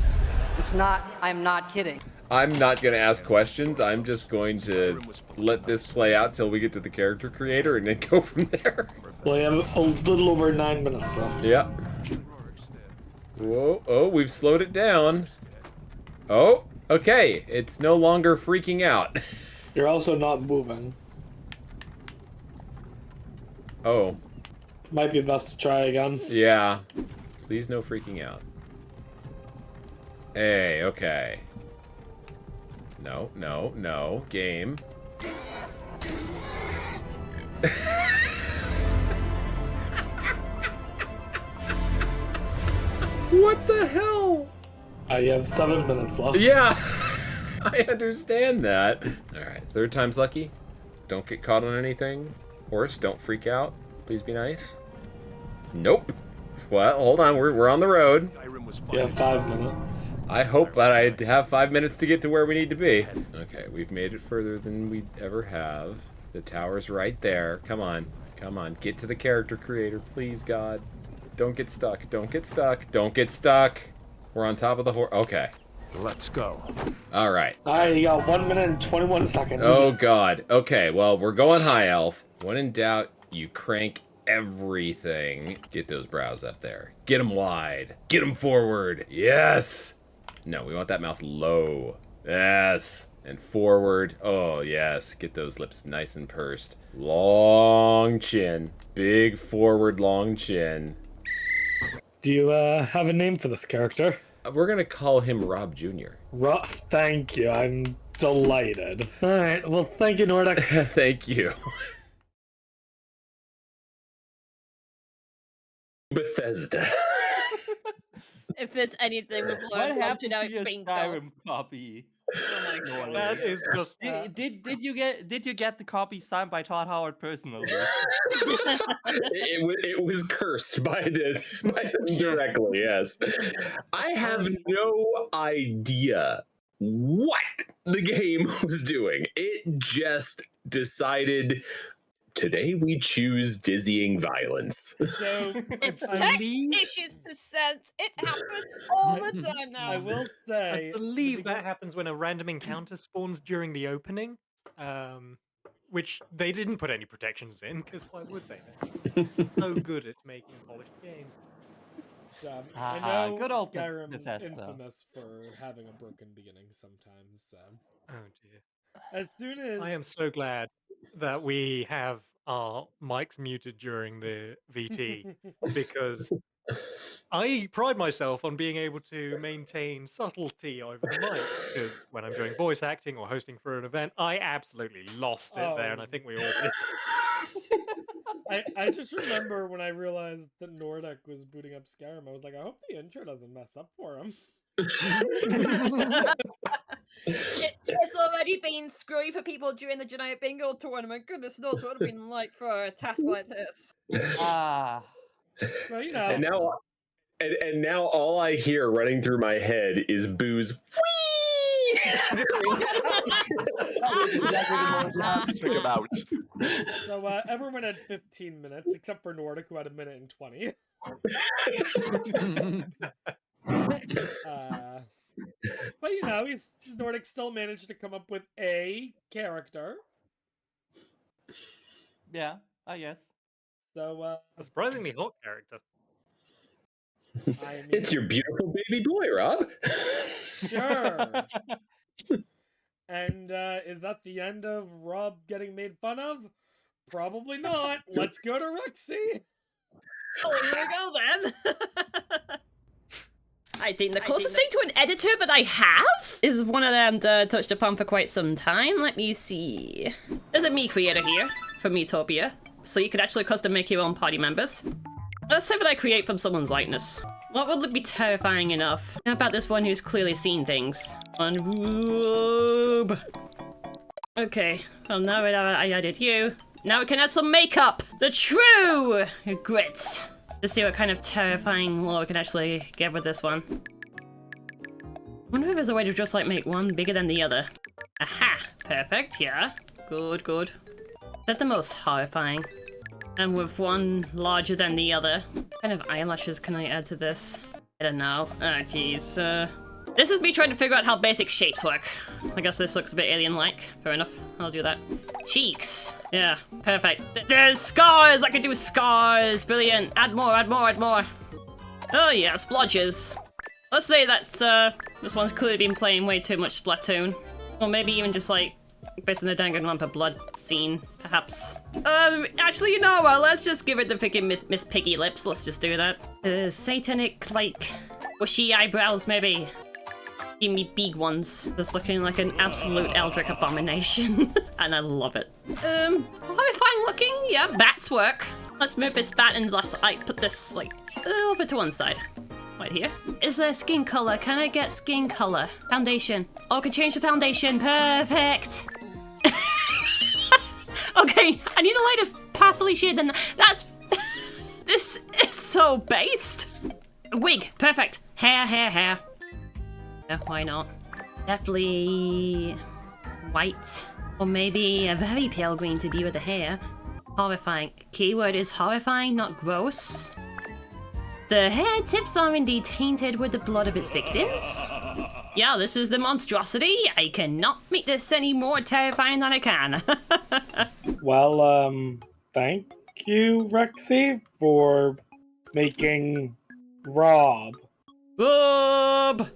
It's not, I'm not kidding. I'm not going to ask questions. I'm just going to let this play out till we get to the character creator and then go from there. Well, we have a little over 9 minutes left. Yeah. Whoa, oh, we've slowed it down. Oh, okay. It's no longer freaking out. You're also not moving. Oh. Might be best to try again. Yeah. Please no freaking out. Hey, okay. No, no, no. Game. What the hell? You have 7 minutes left. Yeah, I understand that. Alright, third time's lucky. Don't get caught on anything. Horse, don't freak out. Please be nice. Nope. Well, hold on, we're on the road. You have 5 minutes. I hope that I have 5 minutes to get to where we need to be. Okay, we've made it further than we ever have. The tower's right there. Come on. Come on. Get to the character creator, please, God. Don't get stuck. Don't get stuck. Don't get stuck. We're on top of the horse. Okay. Let's go. All right. All right, you got 1 minute and 21 seconds. Oh, God. Okay, well, we're going high, Elf. When in doubt, you crank everything. Get those brows up there. Get them wide. Get them forward. Yes. No, we want that mouth low. Yes. And forward. Oh, yes. Get those lips nice and pursed. Long chin. Big forward long chin. Do you have a name for this character? We're going to call him Rob Jr. Rob, thank you. I'm delighted. All right. Well, thank you, Nordic. Thank you. Bethesda. If there's anything we've What learned from happened to tonight, your bingo. Skyrim copy? Oh my God. That is just. Did you get the copy signed by Todd Howard personally? It was cursed by them directly, yes. I have no idea what the game was doing. It just decided, today we choose dizzying violence. So, It's I tech believe- issues percent. It happens all the time now. I will say, I believe that happens when a random encounter spawns during the opening, which they didn't put any protections in, because why would they? It's so good at making polished games. I Ah, know good old Skyrim is Bethesda. infamous for having a broken beginning sometimes. Oh dear. As soon as I am so glad that we have our mics muted during the VT, because I pride myself on being able to maintain subtlety over the mic, because when I'm doing voice acting or hosting for an event, I absolutely lost it there, and I think we all did. I just remember when I realized that Nordic was booting up Skyrim, I was like, I hope the intro doesn't mess up for him. It's already been screwy for people during the Giant Bingo tournament. Goodness knows what it would have been like for a task like this. Ah. So, you And know. now, and now all I hear running through my head is Boo's whee. That was exactly the noise I had to think about. So everyone had 15 minutes, except for Nordic, who had 1 minute and 20. But you know, Nordic still managed to come up with a character. Yeah, I guess. So A surprisingly hot character. I mean, It's your beautiful baby boy, Rob. sure. And is that the end of Rob getting made fun of? Probably not. Let's go to Rexy. Oh, here we go then. I think the closest thing to an editor that I have is one of them touched upon for quite some time. Let me see. There's a me creator here for Metopia, so you could actually custom make your own party members. Let's say that I create from someone's likeness. What would be terrifying enough? How about this one who's clearly seen things? On Rube. Okay, well now that I added you, now we can add some makeup! The true grit! To see what kind of terrifying lore we can actually get with this one. I wonder if there's a way to just like make one bigger than the other. Aha! Perfect, yeah. Good, good. Is that the most horrifying? And with one larger than the other. What kind of eyelashes can I add to this? I don't know. Oh, jeez. This is me trying to figure out how basic shapes work. I guess this looks a bit alien-like. Fair enough. I'll do that. Cheeks. Yeah, perfect. There's scars! I can do scars! Brilliant. Add more, add more, add more. Oh yeah, splodges. Let's say that's, this one's clearly been playing way too much Splatoon. Or maybe even just, like, based on the Danganronpa blood scene, perhaps. Actually, you know what? Let's just give it the freaking Miss Piggy lips. Let's just do that. Satanic, like, bushy eyebrows, maybe. Give me big ones. Just looking like an absolute eldritch abomination. And I love it. Horrifying looking? Yeah, bats work. Let's move this bat and just, like, put this, like, over to one side. Right here. Is there skin color? Can I get skin color? Foundation. Oh, I can change the foundation. Perfect. Okay, I need a lighter parsley shade than that's... This is so based. Wig. Perfect. Hair, hair, hair. Yeah, why not? Definitely white. Or maybe a very pale green to do with the hair. Horrifying. Keyword is horrifying, not gross. The hair tips are indeed tainted with the blood of its victims. Yeah, this is the monstrosity. I cannot make this any more terrifying than I can. Well, thank you, Rexy, for making Rob. Rob!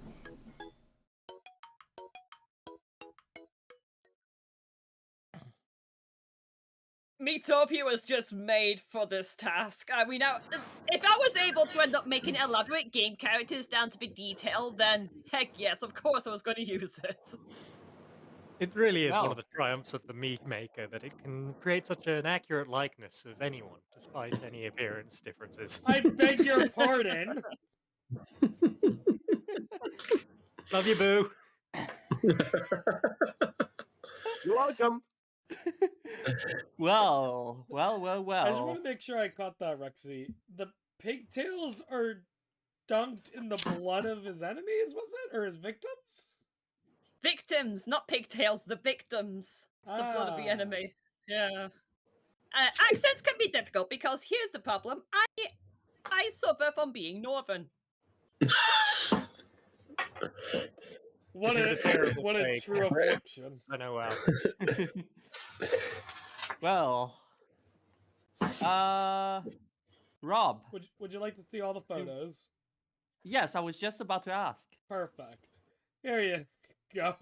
Metopia was just made for this task. I mean, if I was able to end up making elaborate game characters down to the detail, then heck yes, of course I was going to use it. It really is one of the triumphs of the Meat Maker that it can create such an accurate likeness of anyone, despite any appearance differences. I beg your pardon. Love you, Boo. You're welcome. Well. I just want to make sure I caught that, Rexy. The pigtails are dunked in the blood of his enemies, was it? Or his victims? Victims, not pigtails, the victims. The blood of the enemy. Yeah. Accents can be difficult because here's the problem. I suffer from being Northern. What a true affliction. I know, wow. Well, Rob. Would you like to see all the photos? Yes, I was just about to ask. Perfect. Here you go.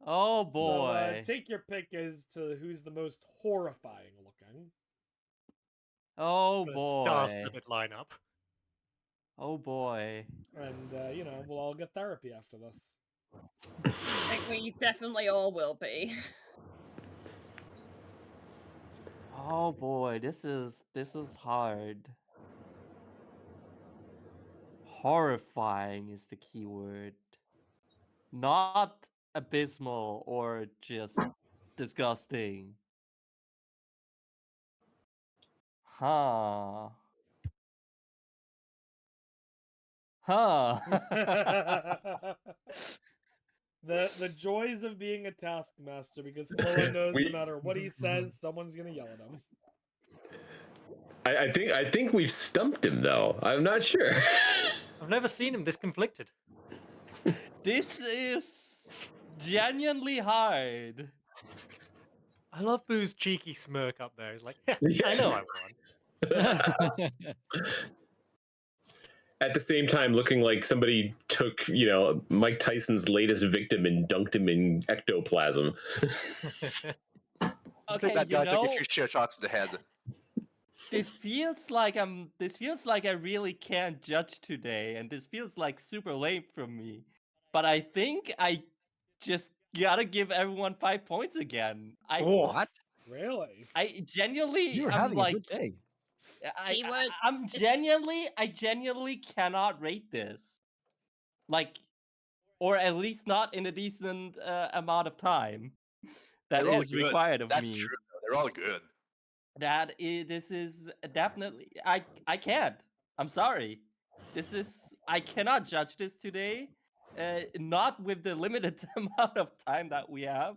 Oh boy. So, take your pick as to who's the most horrifying looking. Oh boy. Star-studded lineup. Oh boy. And, you know, we'll all get therapy after this. I think we definitely all will be. Oh boy, this is hard. Horrifying is the keyword. Not abysmal or just disgusting. Huh. The joys of being a taskmaster, because Floha knows no matter what he says, someone's gonna yell at him. I think we've stumped him though. I'm not sure. I've never seen him this conflicted. This is genuinely hard. I love Boo's cheeky smirk up there. He's like, yeah, yes. I know I won. At the same time, looking like somebody took, Mike Tyson's latest victim and dunked him in ectoplasm. Okay, that guy took a few shots to the head. This feels like I really can't judge today, and this feels like super lame from me. But I think I just gotta give everyone 5 points again. What? Really? I genuinely, You're having a good day. I genuinely cannot rate this. Like, or at least not in a decent amount of time that is required of me. That's true. They're all good. This is definitely I can't. I'm sorry. I cannot judge this today. Not with the limited amount of time that we have.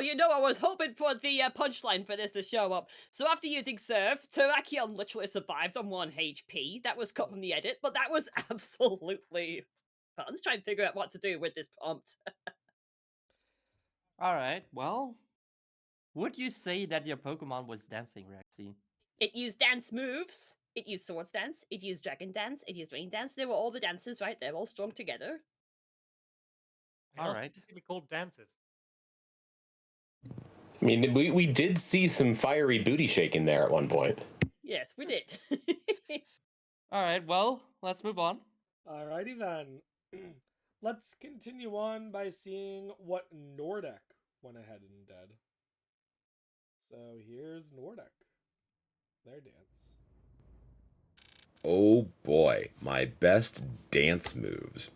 You know, I was hoping for the punchline for this to show up. So after using Surf, Terrakion literally survived on 1 HP. That was cut from the edit, but that was absolutely fun. Let's try and figure out what to do with this prompt. All right, well, would you say that your Pokemon was dancing, Rexy? It used dance moves. It used swords dance. It used dragon dance. It used rain dance. They were all the dances, right? They're all strung together. They All are right. specifically called dances. I mean, we did see some fiery booty shaking there at one point. Yes, we did. All right, well, let's move on. Alrighty then. Let's continue on by seeing what Nordic went ahead and did. So here's Nordic. Their dance. Oh boy, my best dance moves.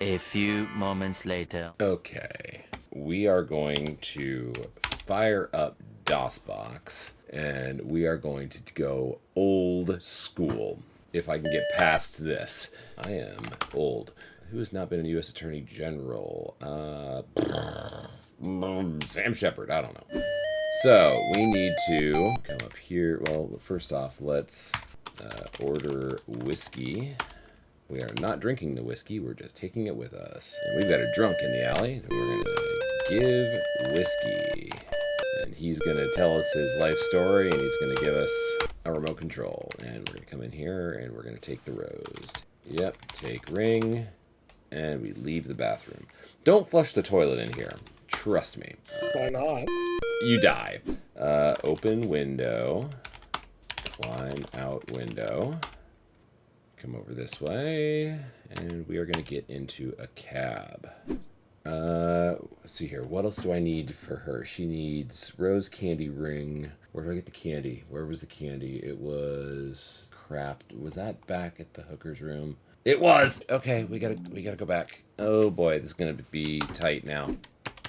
A few moments later. Okay, we are going to fire up DOSBox, and we are going to go old school. If I can get past this. I am old. Who has not been a U.S. Attorney General? Sam Shepard, I don't know. So, we need to come up here. Well, first off, let's order whiskey. We are not drinking the whiskey, we're just taking it with us. And we've got a drunk in the alley, and we're going to give whiskey. And he's going to tell us his life story, and he's going to give us a remote control. And we're going to come in here, and we're going to take the rose. Yep, take ring, and we leave the bathroom. Don't flush the toilet in here. Trust me. Why not? You die. Open window. Climb out window. Come over this way, and we are going to get into a cab. Let's see here. What else do I need for her? She needs rose candy ring. Where do I get the candy? Where was the candy? It was crap. Was that back at the hooker's room? It was. Okay, we gotta go back. Oh boy, this is gonna be tight now.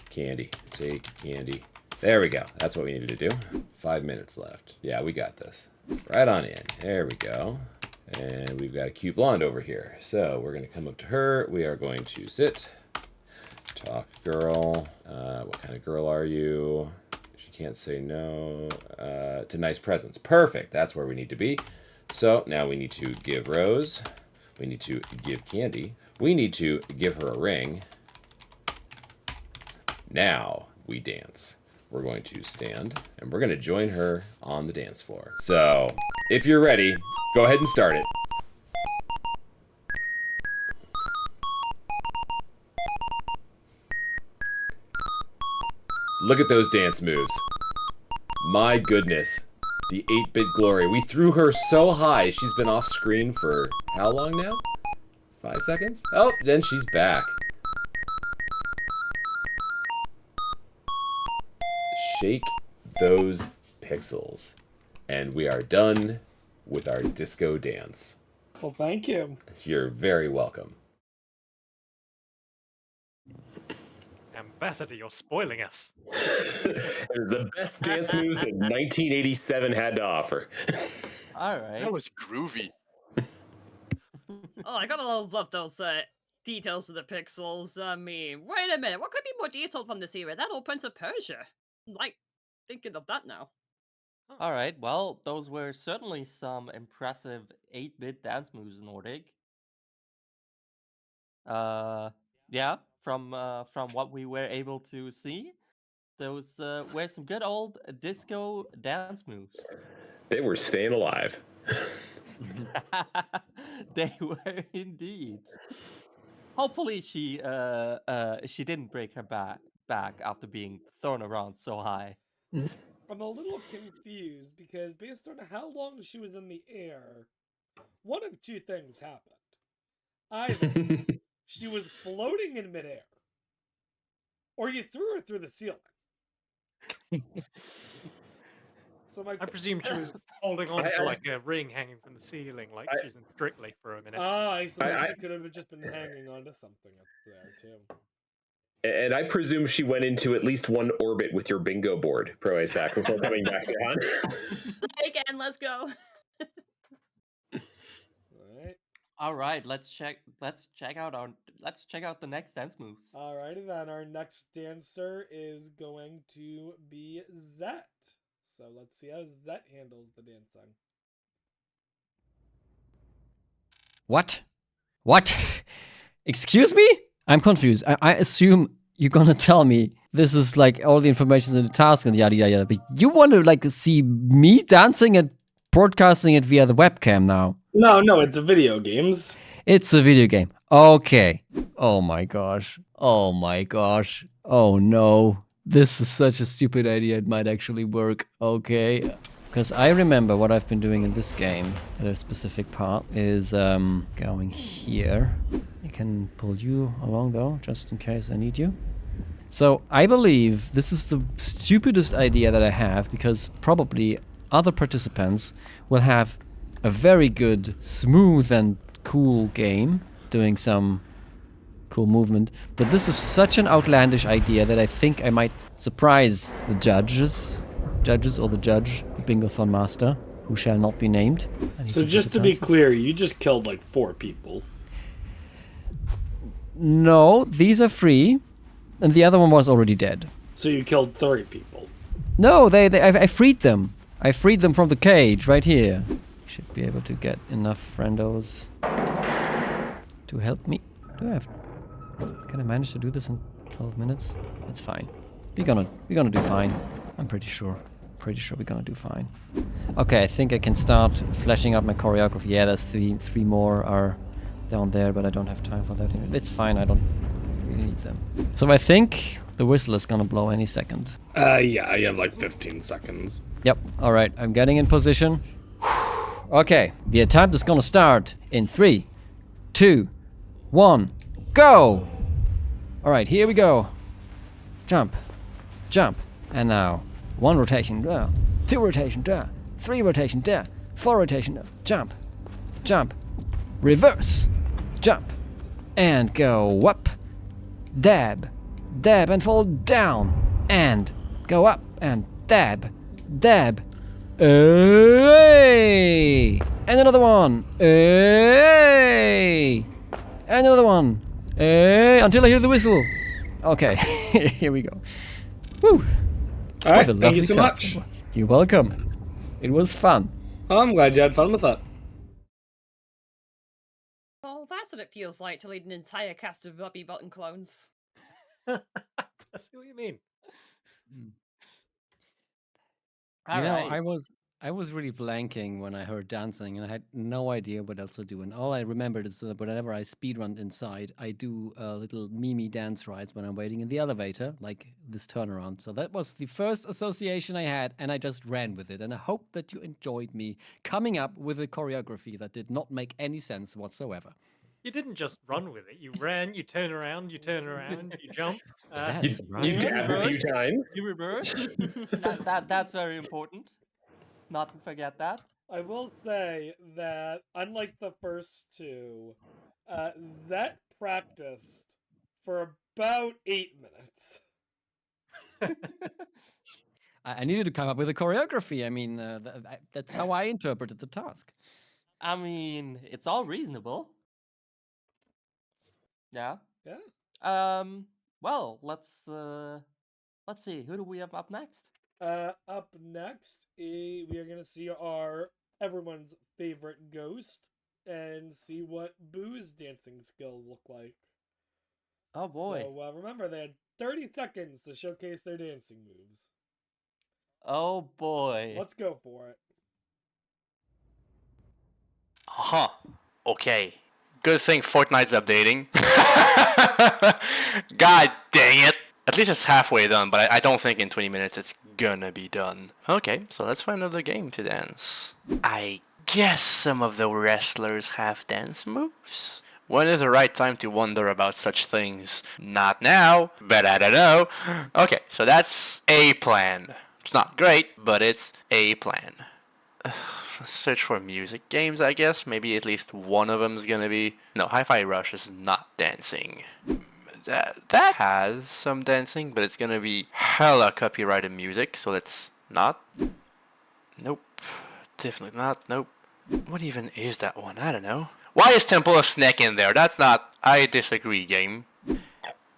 Candy. Take candy. There we go. That's what we needed to do. 5 minutes left. Yeah, we got this. Right on in. There we go. And we've got a cute blonde over here. So we're going to come up to her. We are going to sit. Talk, girl. What kind of girl are you? She can't say no. To nice presents. Perfect. That's where we need to be. So now we need to give Rose. We need to give Candy. We need to give her a ring. Now we dance. We're going to stand, and we're going to join her on the dance floor. So, if you're ready, go ahead and start it. Look at those dance moves. My goodness. The 8-bit glory. We threw her so high, she's been off screen for how long now? 5 seconds? Oh, then she's back. Shake those pixels. And we are done with our disco dance. Well, thank you. You're very welcome. Ambassador, you're spoiling us. The best dance moves that 1987 had to offer. All right. That was groovy. Oh, I gotta love those details of the pixels. I mean, wait a minute. What could be more detailed from this era? That old Prince of Persia. Like, thinking of that now. All right, well, those were certainly some impressive 8-bit dance moves, Nordic. Yeah, from what we were able to see, those were some good old disco dance moves. They were staying alive. They were indeed. Hopefully she didn't break her back after being thrown around so high. I'm a little confused because based on how long she was in the air, one of two things happened. Either she was floating in midair, or you threw her through the ceiling. So I presume she was holding on to like a ring hanging from the ceiling, like she's in Strictly for a minute. I suppose she could have just been hanging onto something up there too. And I presume she went into at least one orbit with your bingo board, Proasek, before coming back down. Again, let's go. All right, let's check out our let's check out the next dance moves. Alrighty then, our next dancer is going to be Zet. So let's see how Zet handles the dancing. What? What? Excuse me? I'm confused. I assume you're gonna tell me this is like all the information in the task and yada yada yada. But you want to like see me dancing and broadcasting it via the webcam now? No, it's video games. It's a video game. Okay. Oh my gosh. Oh my gosh. Oh no. This is such a stupid idea. It might actually work. Okay. Because I remember what I've been doing in this game at a specific part is going here. I can pull you along though, just in case I need you. So I believe this is the stupidest idea that I have, because probably other participants will have a very good, smooth and cool game doing some cool movement. But this is such an outlandish idea that I think I might surprise the judges or the judge, the Bingothon Master, who shall not be named. So just to be clear, you just killed like 4 people. No, these are free, and the other one was already dead. So you killed 3 people. No, I freed them. I freed them from the cage right here. Should be able to get enough friendos to help me. Can I manage to do this in 12 minutes? It's fine. We're gonna do fine. I'm pretty sure. Pretty sure we're gonna do fine. Okay, I think I can start fleshing out my choreography. Yeah, there's three more are down there, but I don't have time for that. It's fine. I don't really need them. So I think the whistle is gonna blow any second. Yeah, you have like 15 seconds. Yep. All right. I'm getting in position. Okay, the attempt is gonna start in 3, 2, 1, go! All right, here we go. Jump, jump, and now 1 rotation, 2 rotation, 3 rotation, 4 rotation, jump, jump, reverse, jump, and go up, dab, dab, and fall down, and go up, and dab, dab, hey! And another one, hey! And another one, hey! Until I hear the whistle. Okay, here we go. Woo! All right, thank you so much. You're welcome. It was fun. Oh, I'm glad you had fun with that. Oh, that's what it feels like to lead an entire cast of Robbie Button clones. I see what you mean. I was really blanking when I heard dancing, and I had no idea what else to do. And all I remembered is that whenever I speedrun inside, I do little Mimi dance rides when I'm waiting in the elevator, like this turnaround. So that was the first association I had, and I just ran with it. And I hope that you enjoyed me coming up with a choreography that did not make any sense whatsoever. You didn't just run with it. You ran, you turn around, you jump. That's right. You jab a few times. You reverse. That's very important. Not to forget that. I will say that, unlike the first 2, that practiced for about 8 minutes. I needed to come up with a choreography. I mean, that's how I interpreted the task. I mean, it's all reasonable. Yeah. Yeah. Well, let's see. Who do we have up next? Up next, we are gonna see everyone's favorite ghost and see what Boo's dancing skills look like. Oh boy! So remember, they had 30 seconds to showcase their dancing moves. Oh boy! Let's go for it. Okay. Good thing Fortnite's updating. God dang it. At least it's halfway done, but I don't think in 20 minutes it's gonna be done. Okay, so let's find another game to dance. I guess some of the wrestlers have dance moves. When is the right time to wonder about such things? Not now, but I don't know. Okay, so that's a plan. It's not great, but it's a plan. Search for music games, I guess. Maybe at least one of them is gonna be... No, Hi-Fi Rush is not dancing. That has some dancing, but it's gonna be hella copyrighted music, so let's not. Nope. Definitely not. Nope. What even is that one? I don't know. Why is Temple of Snack in there? That's not... I disagree, game.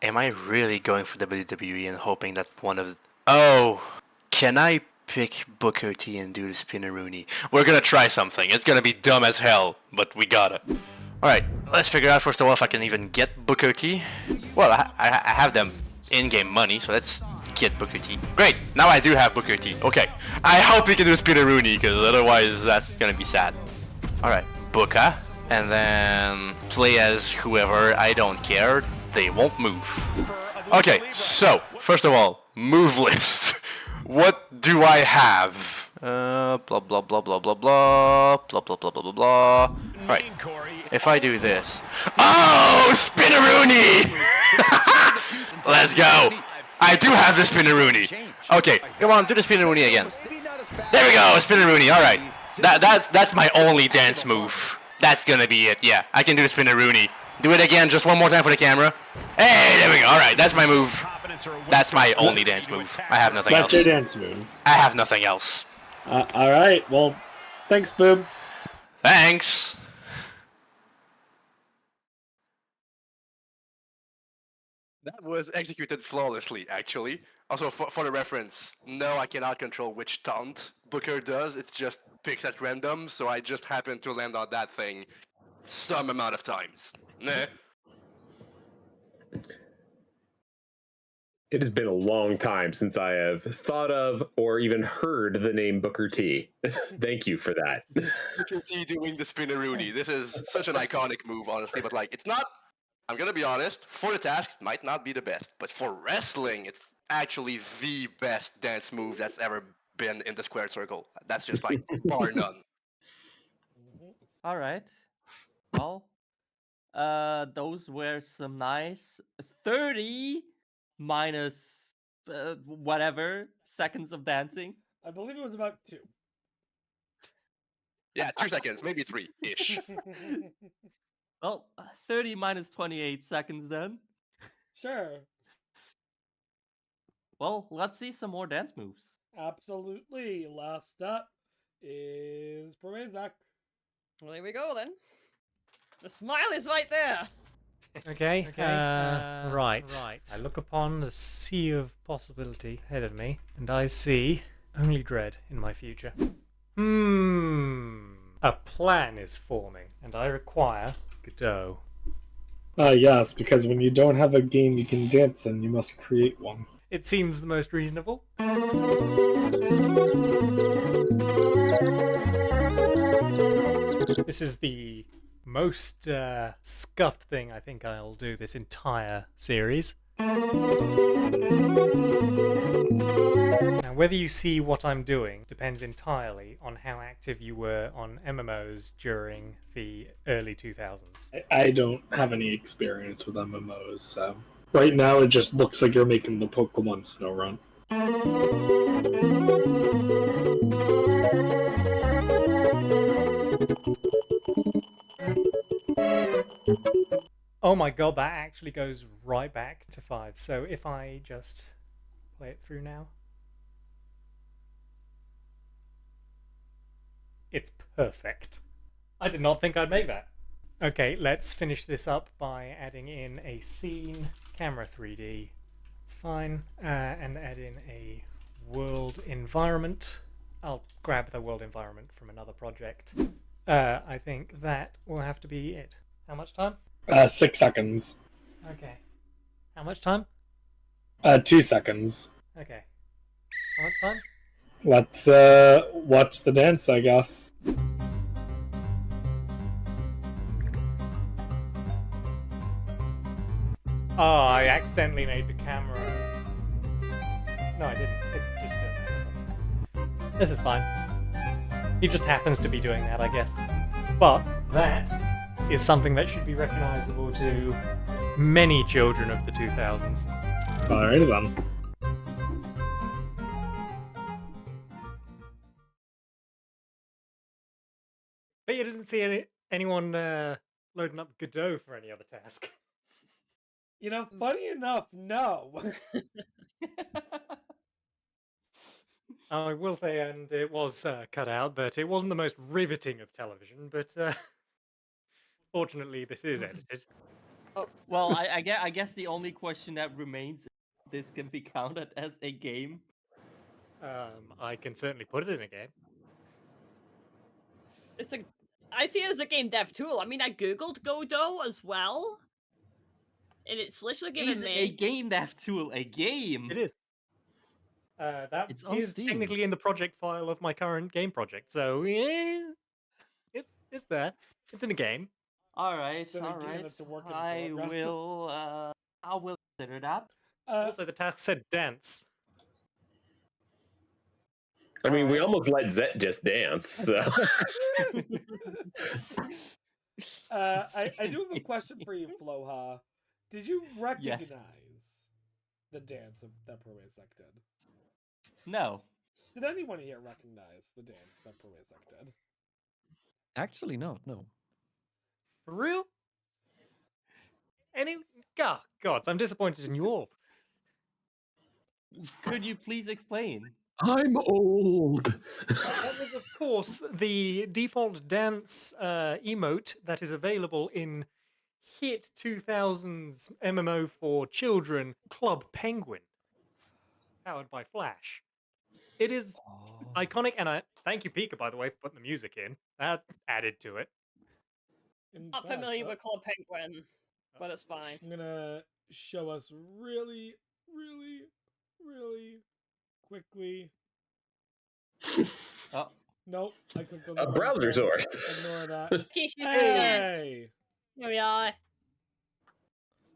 Am I really going for WWE and hoping that one of... Oh, can I pick Booker T and do the Spinneroonie? We're gonna try something. It's gonna be dumb as hell, but we gotta. Alright, let's figure out first of all if I can even get Booker T. Well, I have them in-game money, so let's get Booker T. Great, now I do have Booker T. Okay, I hope we can do Spinneroonie, because otherwise that's gonna be sad. Alright, Booker, and then play as whoever, I don't care. They won't move. Okay, so, first of all, move list. What do I have? Blah blah blah blah blah blah blah blah blah blah blah blah. Right. If I do this, oh, Spinneroonie! Let's go. I do have the Spinneroonie. Okay, come on, do the Spinneroonie again. There we go, Spinneroonie. All right. That's my only dance move. That's gonna be it. Yeah, I can do the Spinneroonie. Do it again, just one more time for the camera. Hey, there we go. All right, that's my move. That's my only dance move. I have nothing else. That's your dance move. I have nothing else. All right. Well, thanks, Boob. Thanks. That was executed flawlessly, actually. Also, for the reference, no, I cannot control which taunt Booker does. It just picks at random, so I just happened to land on that thing some amount of times. Nah. It has been a long time since I have thought of or even heard the name Booker T. Thank you for that. Booker T doing the Spinneroonie. This is such an iconic move, honestly, but like, it's not, I'm gonna be honest, for the task, it might not be the best, but for wrestling, it's actually the best dance move that's ever been in the squared circle. That's just like, bar none. All right. Well, those were some nice 30 minus whatever seconds of dancing. I believe it was about 2. Yeah, 2 seconds, maybe 3-ish. Well, 30 minus 28 seconds then. Sure. Well, let's see some more dance moves. Absolutely. Last up is Proasek. Well, here we go then. The smile is right there. Okay, right. I look upon the sea of possibility ahead of me, and I see only dread in my future. A plan is forming, and I require Godot. Yes, because when you don't have a game you can dance in, you must create one. It seems the most reasonable. This is the most scuffed thing I think I'll do this entire series. Now, whether you see what I'm doing depends entirely on how active you were on MMOs during the early 2000s. I don't have any experience with MMOs, so right now it just looks like you're making the Pokemon Snow Run. Oh my god, that actually goes right back to 5. So if I just play it through now. It's perfect. I did not think I'd make that. Okay, let's finish this up by adding in a scene, camera 3D. It's fine. And add in a world environment. I'll grab the world environment from another project. I think that will have to be it. How much time? 6 seconds. Okay. How much time? 2 seconds. Okay. How much time? Let's watch the dance, I guess. Oh, I accidentally made the camera. No, I didn't. It's just this is fine. He just happens to be doing that, I guess. But that is something that should be recognizable to many children of the 2000s. Alrighty then. But you didn't see anyone loading up Godot for any other task. You know, funny enough, no. I will say, and it was cut out, that it wasn't the most riveting of television, but Fortunately, this is edited. Well, I guess the only question that remains is if this can be counted as a game. I can certainly put it in a game. I see it as a game dev tool. I mean, I googled Godot as well, and it's literally given Is me a game dev tool a game? It is. That It's on is Steam. technically in the project file of my current game project. So yeah, it's there. It's in a game. All right, Then all again, right. it's a work in I progress. will consider that. Also, the task said dance. I mean, we almost let Zet just dance, so. I do have a question for you, Floha. Did you recognize the dance that Proasek did? No. Did anyone here recognize the dance that Proasek did? Actually, no. For real? Gods, I'm disappointed in you all. Could you please explain? I'm old. That was, of course, the default dance emote that is available in hit 2000s MMO for children, Club Penguin, powered by Flash. It is iconic, and I thank you, Pika, by the way, for putting the music in. That added to it. Not familiar with Club Penguin, but it's fine. I'm gonna show us really, really, really quickly. Oh. Nope, I clicked on A the browser source. Ignore that. Hey! Here we are.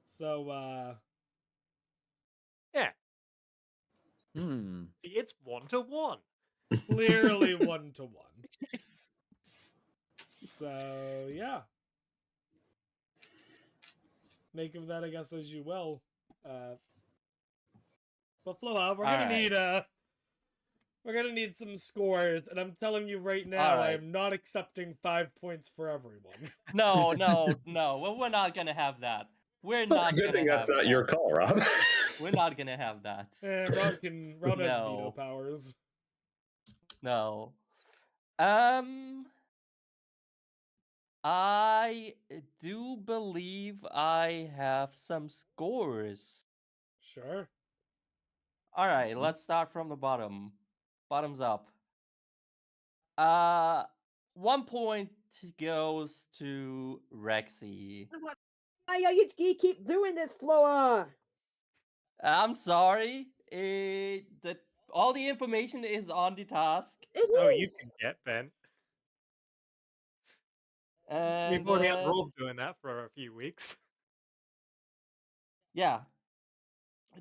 So, yeah. Hmm. See, it's 1-to-1. Clearly 1-to-1. So, yeah. Make of that, I guess, as you will. But Floha, we're gonna need some scores, and I'm telling you right now, I am not accepting 5 points for everyone. No. Well, we're not gonna have that. We're That's not a good gonna thing have that's not that. your call, Rob. We're not gonna have that. Rob has veto powers. No. I do believe I have some scores. Sure. All right, let's start from the bottom. Bottoms up. 1 point goes to Rexy. You keep doing this, Floha. I'm sorry. All the information is on the task. You can get Ben. And We've already had Rob doing that for a few weeks. Yeah.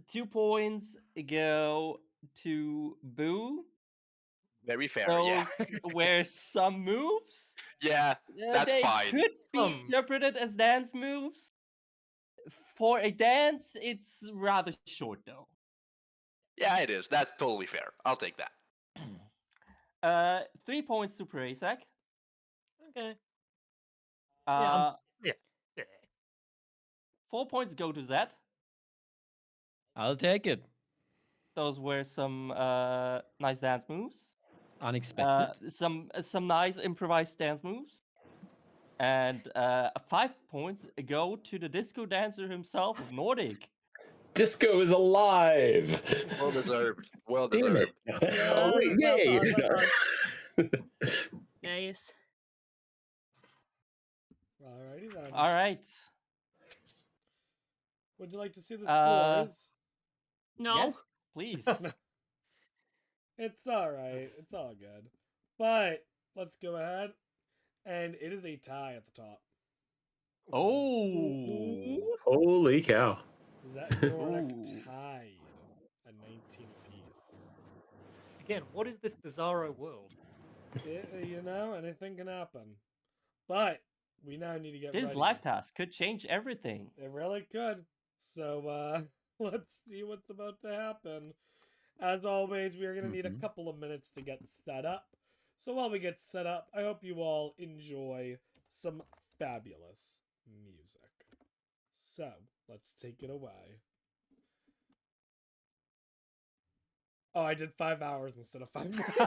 2 points go to Boo. Very fair, Those were some moves. Yeah, that's they fine. Could be interpreted as dance moves. For a dance, it's rather short though. Yeah, it is. That's totally fair. I'll take that. 3 points to Proasek. Okay. 4 points go to Zet. I'll take it. Those were some nice dance moves. Unexpected. Some nice improvised dance moves. And 5 points go to the disco dancer himself, Nordic. Disco is alive. Well deserved. Well Damn deserved. it. Oh, wait, yay. Nice. Alrighty then. All right. Would you like to see the scores? No. Yes, please. It's alright. It's all good. But let's go ahead. And it is a tie at the top. Oh. Holy cow. Zet and Nordic tied at 19 apiece. Again, what is this bizarro world? You know, anything can happen. But we now need to get This ready. life task could change everything. It really could. So, let's see what's about to happen. As always, we are going to need a couple of minutes to get set up. So while we get set up, I hope you all enjoy some fabulous music. So, let's take it away. Oh, I did 5 hours instead of 5 minutes.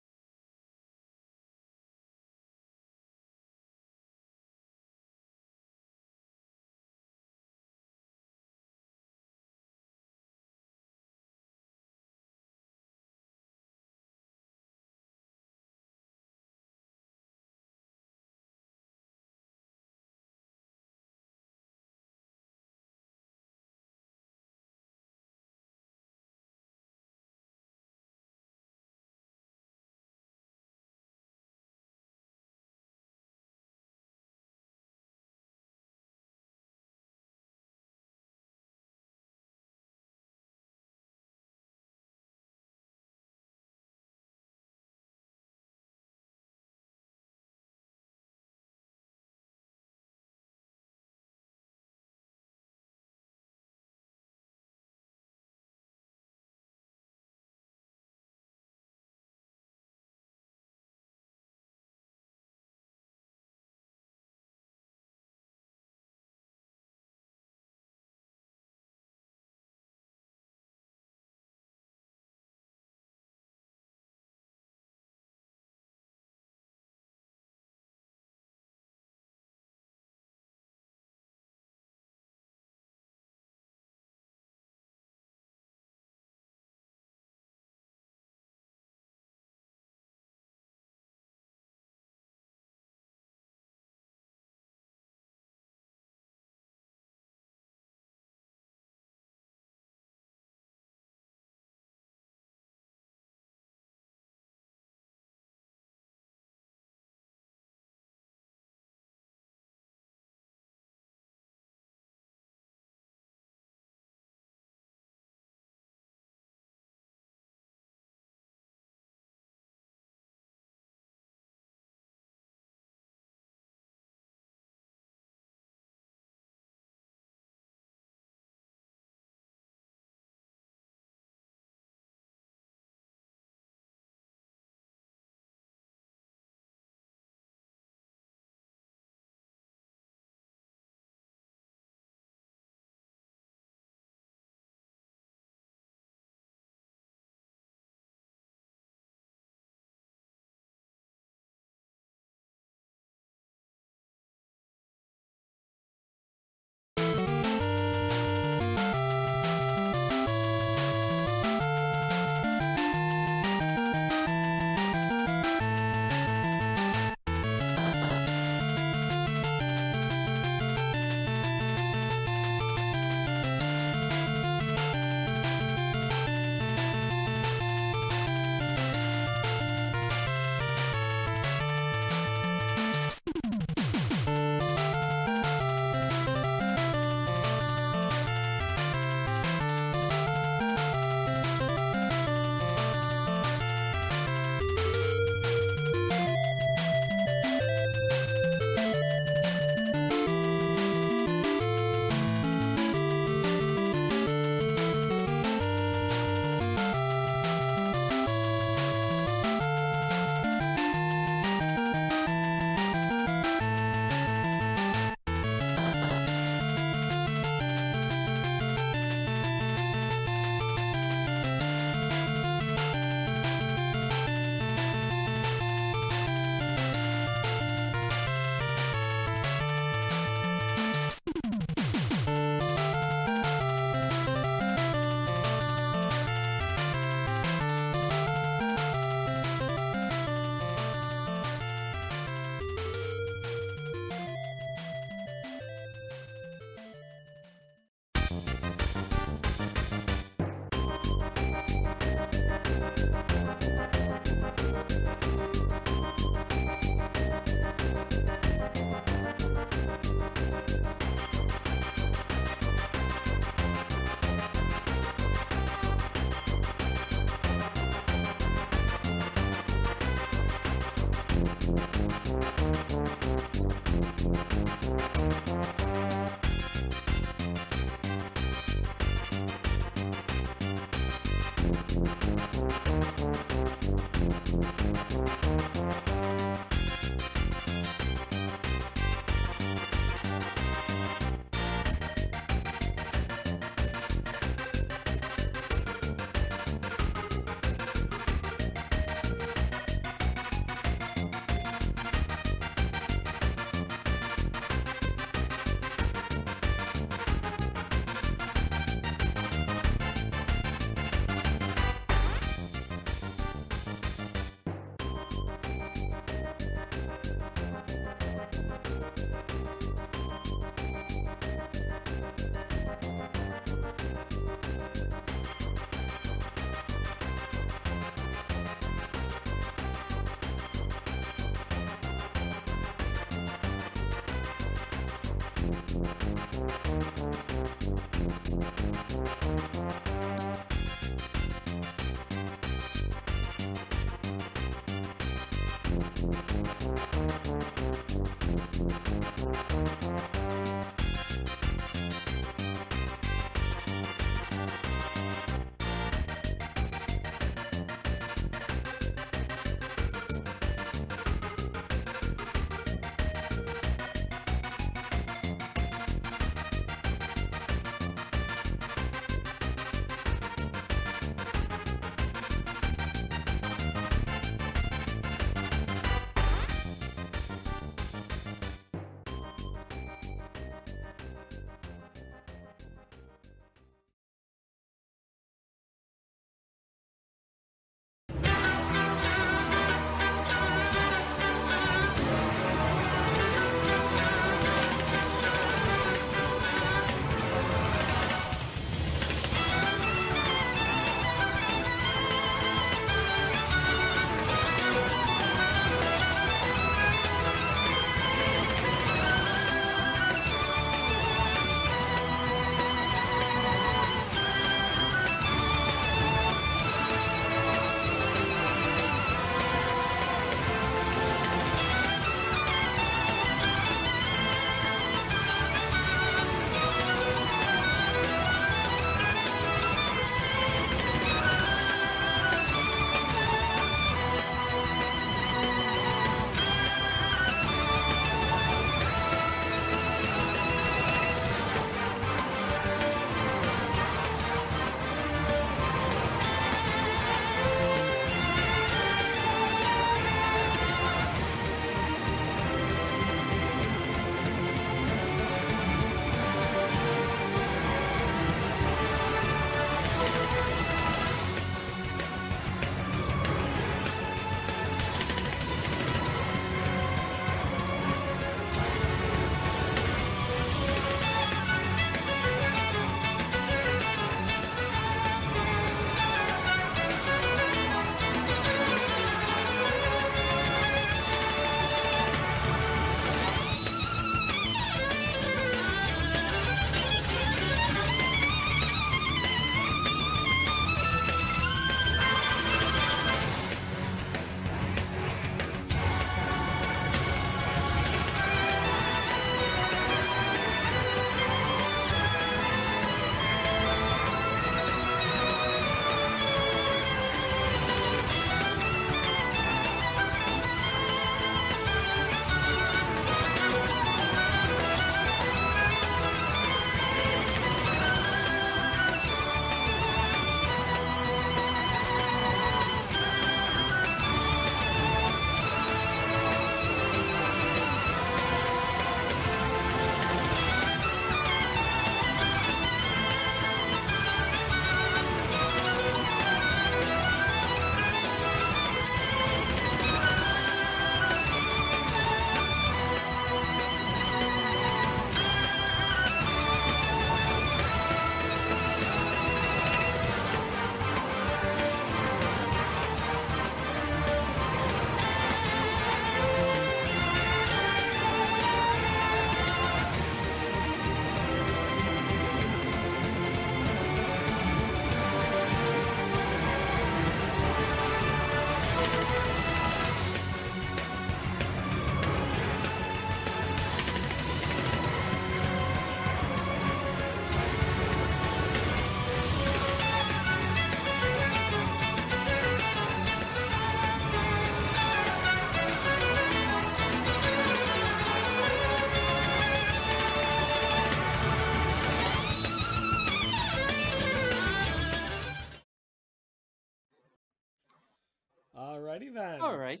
Alrighty then. All right.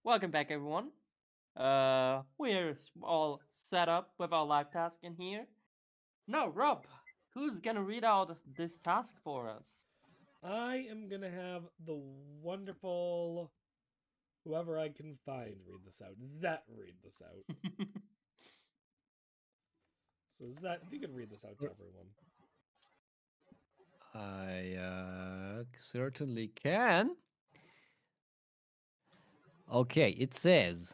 Welcome back, everyone. We're all set up with our live task in here. Now, Rob, who's gonna read out this task for us? I am gonna have the wonderful whoever I can find read this out. Zet read this out. So Zet, if you could read this out to everyone. I certainly can. Okay, it says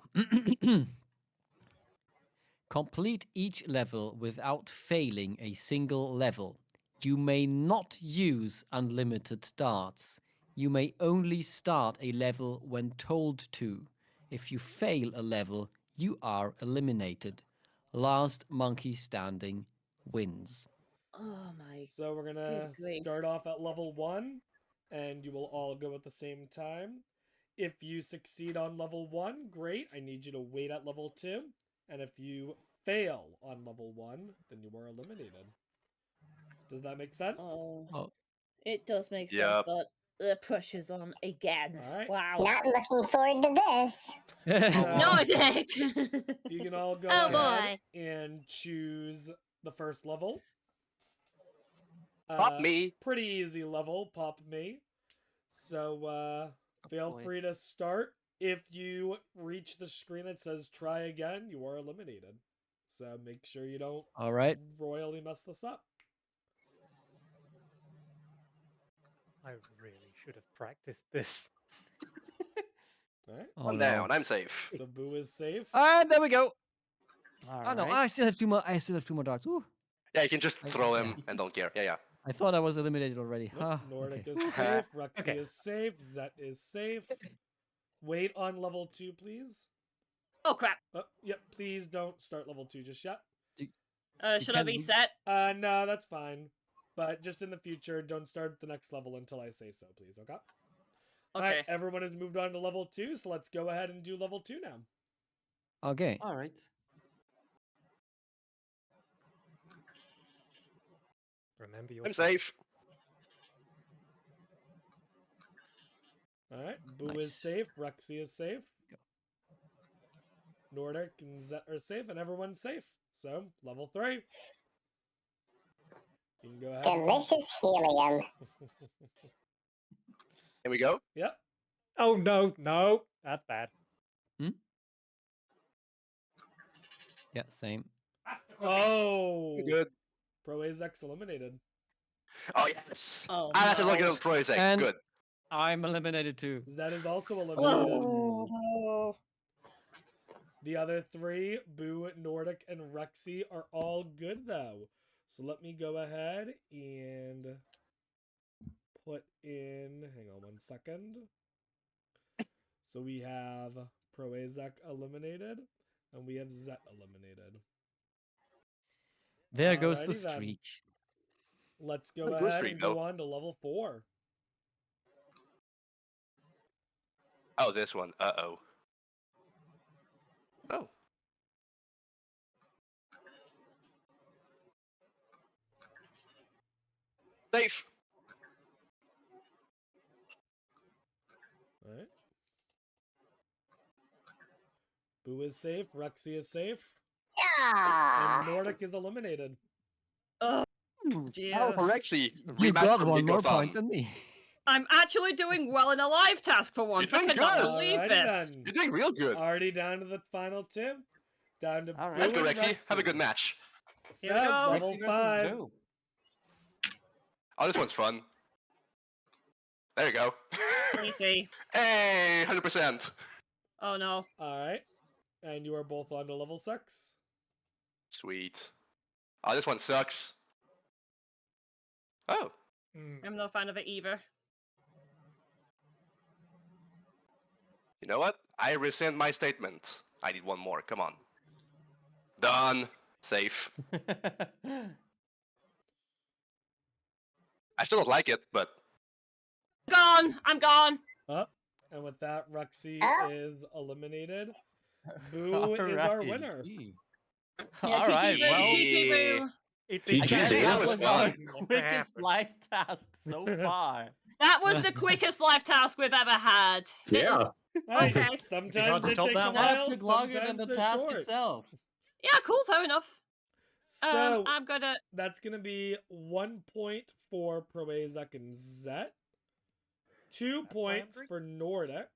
complete each level without failing a single level. You may not use unlimited darts. You may only start a level when told to. If you fail a level, you are eliminated. Last monkey standing wins. Oh my. So we're gonna start off at level 1, and you will all go at the same time. If you succeed on level 1, great. I need you to wait at level 2. And if you fail on level 1, then you are eliminated. Does that make sense? Oh. It does make sense, but the pressure's on again. All right. Wow. Not looking forward to this. Nordic! You can all go Oh, ahead and choose the first level. Pop me. Pretty easy level, pop me. So feel free to start. If you reach the screen that says try again, you are eliminated. So make sure you don't royally mess this up. I really should have practiced this. All right. I'm down. I'm safe. So Boo is safe. And there we go. All no, right. I still have 2 more. I still have 2 more darts. Ooh. Yeah, you can just throw him and don't care. Yeah. I thought I was eliminated already. Nope. Nordic is safe. Rexy is safe. Zet is safe. Wait on level 2, please. Oh, crap. Yep, please don't start level 2 just yet. Should I reset? No, that's fine. But just in the future, don't start the next level until I say so, please, okay? Okay. All right, everyone has moved on to level 2, so let's go ahead and do level 2 now. Okay. All right. Remember your. I'm safe. All right, Boo is safe. Rexy is safe. Nordic and Zet are safe, and everyone's safe. So, level 3. You can go ahead. Delicious helium. Here we go. Yep. Oh, no. That's bad. Yeah, same. Oh! Good. Proasek's eliminated. Oh, yes. Oh, that's a look at Proasek. And Good. I'm eliminated too. That is also eliminated. Oh. The other 3, Boo, Nordic, and Rexy, are all good, though. So let me go ahead and put in... Hang on 1 second. So we have Proasek eliminated, and we have Zet eliminated. There goes the Alrighty then. streak. Let's go ahead and go on to level 4. Oh, this one. Uh-oh. Oh. Safe. All right. Boo is safe. Rexy is safe. Yeah. And Nordic is eliminated. Oh, Oh, dear. for Rexy. You Rematch got from one more Bingothon. point than me. I'm actually doing well in a live task for once. I doing cannot good. believe Alrighty this. then. You're doing real good. Already down to the final 2. Down to All right. Boo Let's go, and Rexy. Have a good match. Here we go. Level Rexy versus 5. Boo. Oh, this one's fun. There you go. Easy. Hey, 100%. Oh, no. All right. And you are both on to level 6. Sweet. Oh, this one sucks. Oh. I'm no fan of it either. You know what? I rescind my statement. I need one more. Come on. Done. Safe. I still don't like it, but... Gone. I'm gone. And with that, Rexy is eliminated. Boo is our Alrighty. winner. All right. GG, Well, GG, Boo. I guess That that was was our fun. quickest live task so far. That was the quickest live task we've ever had. It Yeah. is- Hey, Okay. sometimes it takes a That while, took longer than sometimes the they're task short. itself. Yeah, cool. Fair enough. So I'm gonna. that's gonna be 1 point for Proasek and Zet, 2 points for Nordic.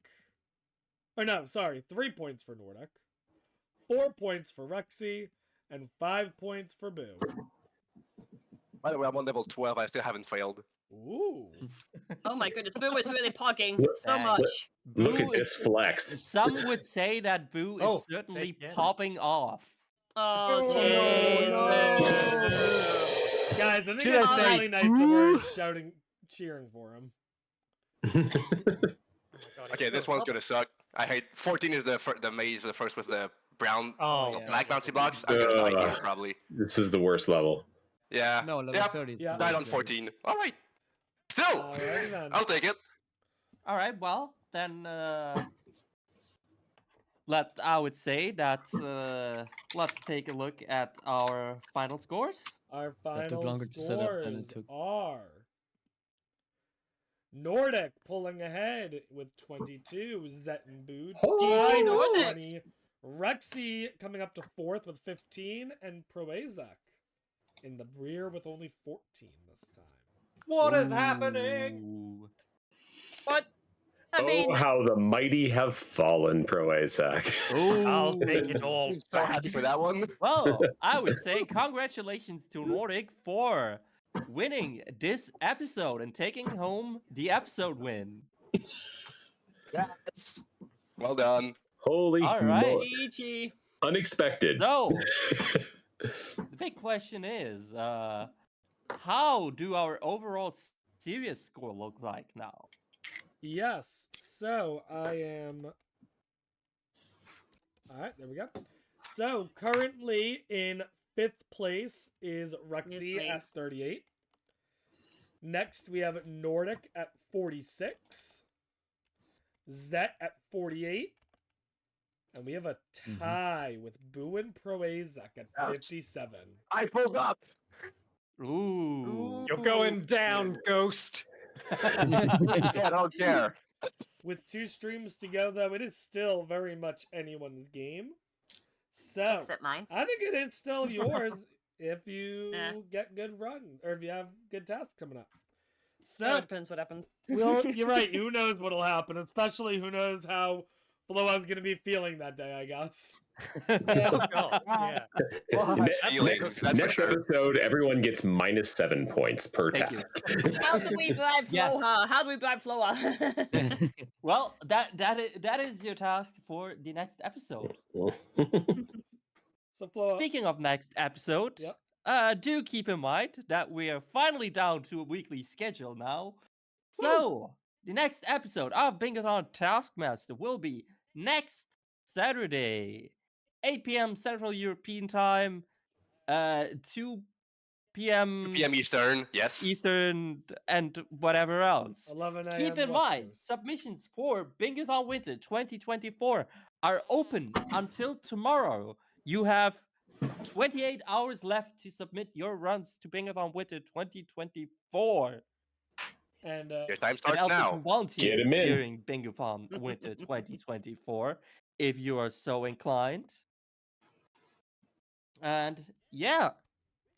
Or no, sorry, 3 points for Nordic, 4 points for Rexy, and 5 points for Boo. By the way, I'm on level 12. I still haven't failed. Ooh. Oh my goodness, Boo is really pogging so much. Look Boo at this flex. Some would say that Boo is Oh, certainly say again. popping off. Oh Oh, jeez. no. Boo. Guys, Guys, I think Should it's I say, really nice that we're cheering for him. Okay, this one's gonna suck. I hate 14 is the maze. The first was the brown, black bouncy blocks. I'm gonna die here probably. This is the worst level. Yeah. No, level Yep. 30 is Died the on worst 14. All right. Still, I'll take it. All right, well, then I would say that let's take a look at our final scores. Our That took final longer to set up than it scores took. are Nordic pulling ahead with 22, Zet and Boo GG Nordic. 20, Rexy coming up to 4th with 15, and Proasek in the rear with only 14 this time. What is happening? Ooh. What? I mean, Oh, how the mighty have fallen, Proasek. I'll take it all. I'm so happy for that one. Well, I would say congratulations to Nordic for winning this episode and taking home the episode win. Yes. Well done. Holy All right. GG. Unexpected. So, the big question is, how do our overall serious score look like now? Yes, so I am... Alright, there we go. So, currently in 5th place is Rexy at 38. Next, we have Nordic at 46. Zet at 48. And we have a tie with Boo and Proasek at 57. I pulled up. Ooh. You're going down, Ghost. I don't care. With 2 streams to go, though, it is still very much anyone's game. So, Except mine. I think it is still yours if you get good run, or if you have good tasks coming up. So, it depends what happens. Well, you're right. Who knows what'll happen? Especially who knows how Floha's going to be feeling that day, I guess. Oh, God. Yeah. Next episode, everyone gets -7 points per task. How do we bribe Floha? How do we bribe Floha? Well, that is your task for the next episode. So, Floha, speaking of next episode, do keep in mind that we are finally down to a weekly schedule now. So, the next episode of Bingothon Taskmaster will be next Saturday, 8 p.m. Central European Time, 2 p.m. 2 p.m. Eastern, yes. Eastern, and whatever else. 11 a.m. Keep in mind, submissions for Bingothon Winter 2024 are open until tomorrow. You have 28 hours left to submit your runs to Bingothon Winter 2024. And your time starts and now. Can volunteer Get 'em in. during Bingothon Winter 2024 if you are so inclined. And yeah,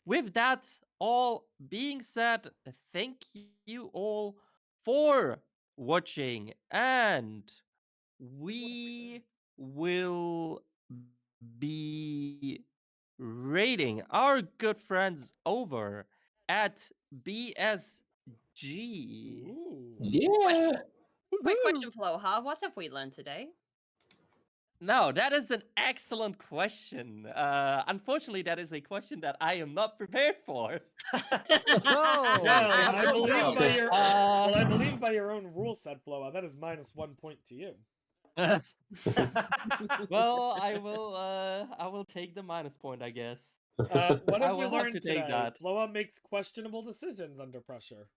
with that all being said, thank you all for watching, and we will be rating our good friends over at BSG. Yeah. Quick question, Floha. What have we learned today? No, that is an excellent question. Unfortunately, that is a question that I am not prepared for. I believe by your I believe by your own rule set, Floha, that is -1 point to you. Well, I will take the minus point, I guess. What I have we will have learned to today? take that. Floha makes questionable decisions under pressure.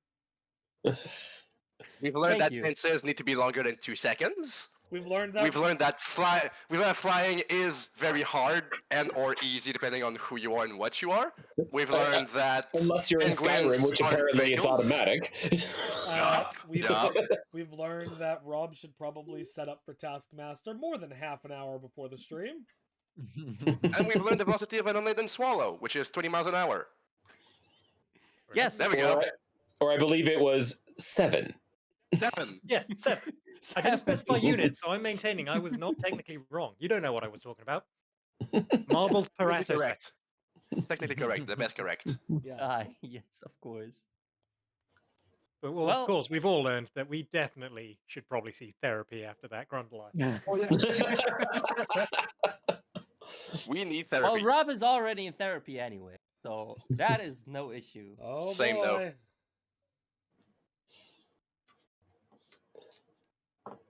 We've learned Thank that you. tenses need to be longer than 2 seconds. We've learned that. We've learned that flying is very hard and or easy depending on who you are and what you are. We've learned that Unless you're in Skyrim, which apparently it's automatic. We've learned that Rob should probably set up for Taskmaster more than half an hour before the stream. And we've learned the velocity of an unladen swallow, which is 20 miles an hour. Yes. There we go. Or I believe it was 7. 7. Yes, 7. I didn't specify units, so I'm maintaining I was not technically wrong. You don't know what I was talking about. Marbles per Technically attosecond. correct. Technically correct. The best correct. Yes, of course. But well, of course, we've all learned that we definitely should probably see therapy after that grunt line. We need Well, therapy. Rob is already in therapy anyway. So that is no issue. Oh Same though. boy.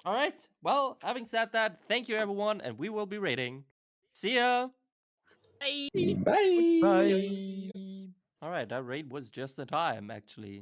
All right. Well, having said that, thank you everyone, and we will be rating. See ya. Bye. Bye. Bye. All right, that rate was just the time, actually.